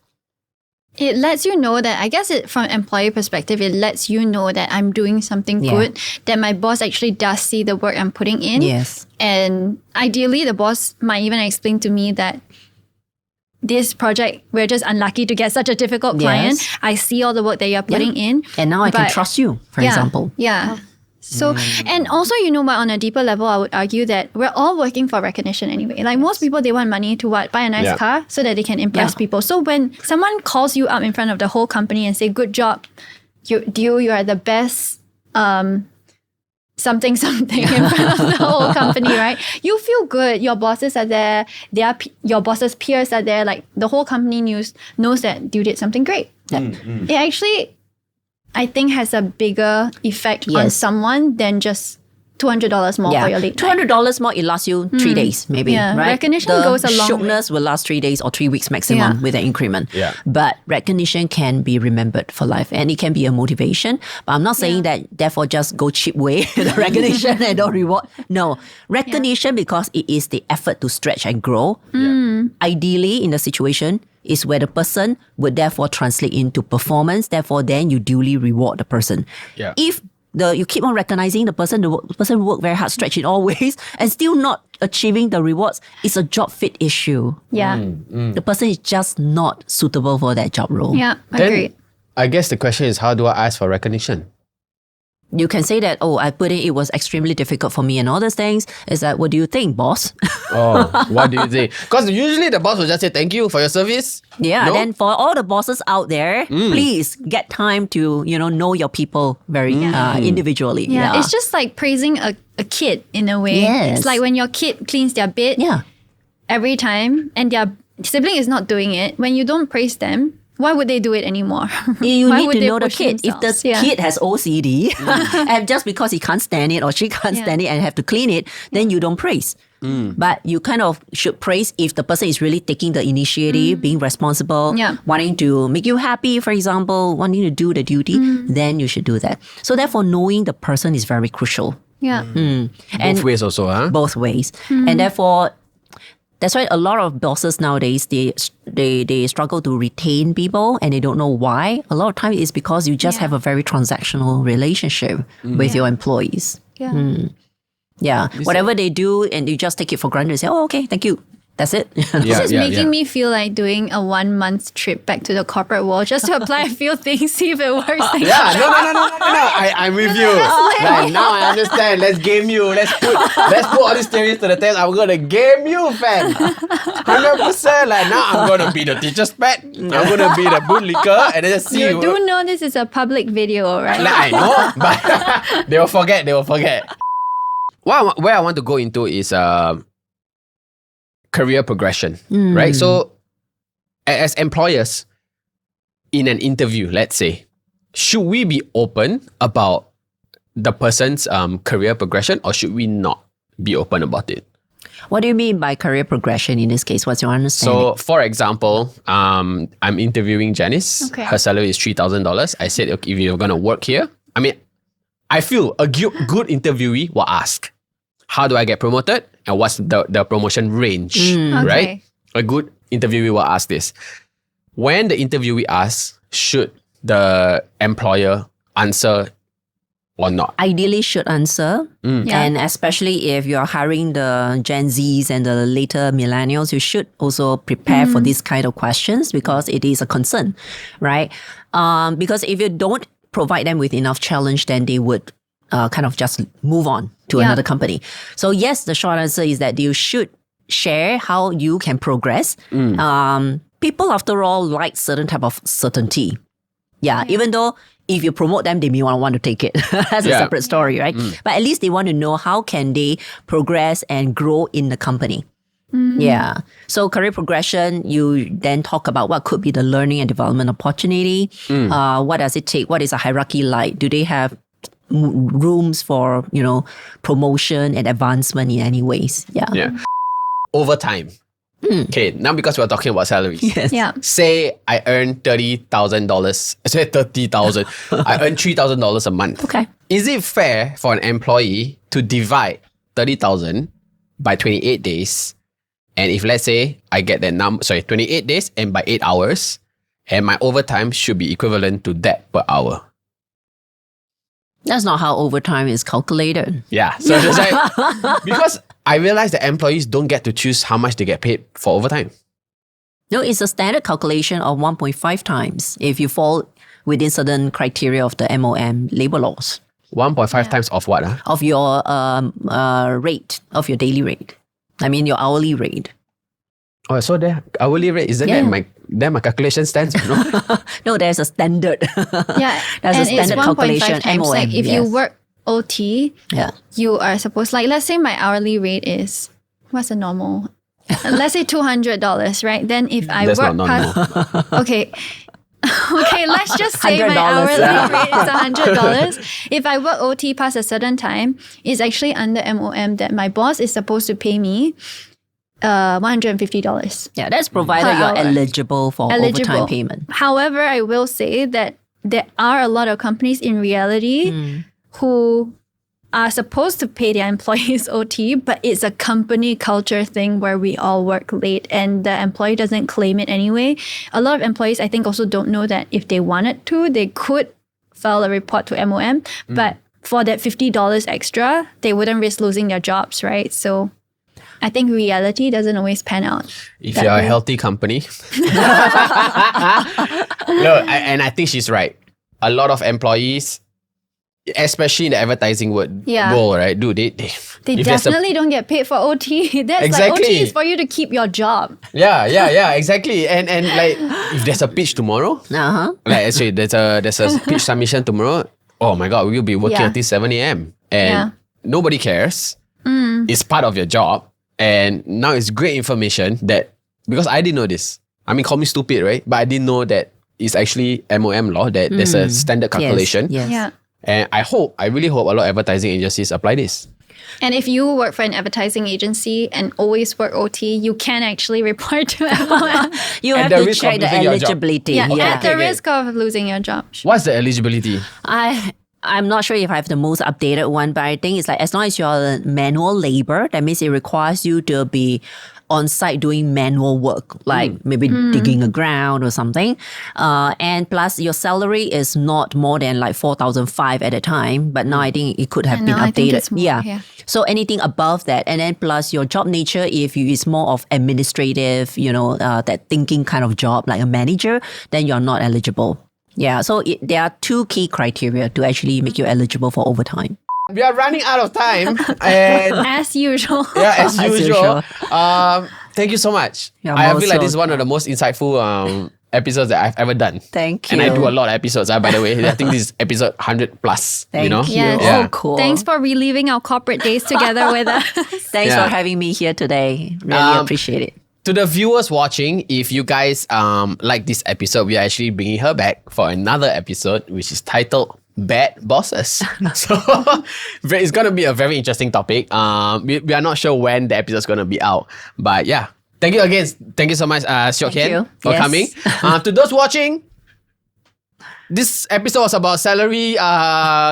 It lets you know that, I guess from an employee perspective, it lets you know that I'm doing something good, that my boss actually does see the work I'm putting in. Yes. And ideally, the boss might even explain to me that this project, we're just unlucky to get such a difficult client. Yes. I see all the work that you're putting in. And now I can trust you, for example. Yeah. So, and also, you know what, on a deeper level, I would argue that we're all working for recognition anyway. Like most people, they want money to buy a nice car so that they can impress people. So when someone calls you up in front of the whole company and say, good job, you are the best something in front of the whole company, right? You feel good. Your bosses are there. Your boss's peers are there. Like the whole company knows that you did something great. It actually, I think, has a bigger effect on someone than just $200 more for your late night. $200 more, it lasts you 3 days, maybe. Yeah, right? recognition the goes a long way. shookness will last 3 days or 3 weeks maximum with an increment. Yeah. But recognition can be remembered for life, and it can be a motivation. But I'm not saying that, therefore, just go cheap way the recognition and don't reward. No, recognition because it is the effort to stretch and grow. Ideally, in the situation, is where the person would therefore translate into performance. Therefore, then you duly reward the person. Yeah. If you keep on recognizing the person work very hard, stretch in all ways, and still not achieving the rewards, it's a job fit issue. Yeah. The person is just not suitable for that job role. Yeah, Then, agreed. I guess the question is, how do I ask for recognition? You can say that, I put it was extremely difficult for me and all those things. Is that, what do you think, boss? What do you think? Because usually the boss will just say, thank you for your service. Yeah, No? then for all the bosses out there, please get time to, know your people very individually. Yeah, it's just like praising a kid in a way. Yes. It's like when your kid cleans their bed every time and their sibling is not doing it. When you don't praise them, why would they do it anymore? You Why need would to they know the push kid. If the themselves? Yeah. kid has OCD and just because he can't stand it or she can't stand it and have to clean it, then you don't praise. But you kind of should praise if the person is really taking the initiative, being responsible, wanting to make you happy, for example, wanting to do the duty, then you should do that. So therefore, knowing the person is very crucial. Yeah. Both ways also, huh? Both ways. And therefore, that's why a lot of bosses nowadays, they struggle to retain people and they don't know why. A lot of time it's because you just have a very transactional relationship with your employees. Yeah. Yeah. Whatever they do and you just take it for granted and say, oh, okay, thank you. That's it. This is making me feel like doing a 1 month trip back to the corporate world just to apply a few things, see if it works. No. I'm with you. Like, now I understand. Let's game you. Let's put all these theories to the test. I'm gonna game you, fam. 100%. Like now I'm gonna be the teacher's pet. I'm gonna be the bootlicker, and then just see. You do know this is a public video, right? Like, I know, but they will forget. Where I want to go into is career progression, right? So as employers, in an interview, let's say, should we be open about the person's career progression or should we not be open about it? What do you mean by career progression in this case? What's your understanding? So, for example, I'm interviewing Janice. Okay. Her salary is $3,000. I said, okay, if you're going to work here, I mean, I feel a good interviewee will ask, how do I get promoted? And what's the promotion range, right? A good interviewee will ask this. When the interviewee asks, should the employer answer or not? Ideally should answer. And especially if you're hiring the Gen Zs and the later millennials, you should also prepare for these kind of questions because it is a concern, right? Because if you don't provide them with enough challenge, then they would kind of just move on to another company. So yes, the short answer is that you should share how you can progress. People, after all, like certain type of certainty. Even though if you promote them, they may not want to take it. That's a separate story, right? But at least they want to know how can they progress and grow in the company. So career progression, you then talk about what could be the learning and development opportunity. What does it take? What is a hierarchy like? Do they have rooms for, promotion and advancement in any ways? Overtime. Okay, now because we're talking about salaries. Say I earn $30,000. Say 30,000. I earn $3,000 a month. Okay. Is it fair for an employee to divide 30,000 by 28 days? And if let's say I get that 28 days and by 8 hours, and my overtime should be equivalent to that per hour. That's not how overtime is calculated. So just like, because I realize that employees don't get to choose how much they get paid for overtime. No, it's a standard calculation of 1.5 times if you fall within certain criteria of the MOM labor laws. 1.5 times of what? Of your rate, of your daily rate. I mean your hourly rate. Oh, so the hourly rate, isn't that my calculation stands? No? No, there's a standard. There's a standard it's 1.5 calculation. times. MOM, like if you work OT, Yeah. you are supposed, like, let's say my hourly rate is, what's the normal? Let's say $200, right? Then if I That's work not past, okay, let's just say my $100, hourly yeah. rate is $100. If I work OT past a certain time, it's actually under MOM that my boss is supposed to pay me $150. Yeah, that's provided Per you're hour. eligible for overtime payment. However, I will say that there are a lot of companies in reality who are supposed to pay their employees OT, but it's a company culture thing where we all work late and the employee doesn't claim it anyway. A lot of employees, I think, also don't know that if they wanted to, they could file a report to MOM, but for that $50 extra, they wouldn't risk losing their jobs, right? So I think reality doesn't always pan out. If that you're a way. healthy company. And I think she's right. A lot of employees, especially in the advertising world, right? Dude, they They if there's a- definitely don't get paid for OT. That's Exactly. like OT is for you to keep your job. Yeah, exactly. And like if there's a pitch tomorrow, like actually there's a pitch submission tomorrow. Oh my god, we'll be working until 7 a.m. and nobody cares. It's part of your job. And now it's great information that, because I didn't know this. I mean, call me stupid, right? But I didn't know that it's actually MOM law, that there's a standard calculation. Yes. Yeah. And I really hope a lot of advertising agencies apply this. And if you work for an advertising agency and always work OT, you can actually report to FOM. You At have the to risk of check the losing your job. eligibility. At the Okay. risk of losing your job. What's the eligibility? I'm not sure if I have the most updated one, but I think it's like as long as you're manual labor, that means it requires you to be on site doing manual work, like maybe digging a ground or something. And plus your salary is not more than like 4,500 at a time. But now I think it could have And been now I think updated. it's more, yeah. So anything above that, and then plus your job nature, if you is more of administrative, that thinking kind of job, like a manager, then you're not eligible. Yeah, so there are two key criteria to actually make you eligible for overtime. We are running out of time. And As usual. yeah, as As usual. usual. Thank you so much. You're I most feel like this is one welcome. of the most insightful episodes that I've ever done. Thank And I you. do a lot of episodes, by the way. I think this is episode 100 plus. Thank you. Yes. Yeah. Oh, cool. Thanks for reliving our corporate days together with us. Thanks Yeah. for having me here today. Really appreciate it. To the viewers watching, if you guys like this episode, we are actually bringing her back for another episode, which is titled Bad Bosses. So it's going to be a very interesting topic. We are not sure when the episode is going to be out. But yeah, thank you again. Thank you so much, Seok Hian, you. for Yes. coming. To those watching, this episode was about salary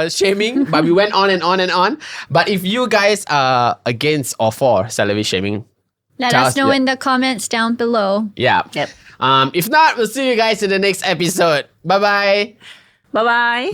shaming, but we went on and on and on. But if you guys are against or for salary shaming, Let Tell us us, know yeah. in the comments down below. yeah. Yep. If not, we'll see you guys in the next episode. Bye bye. Bye-bye.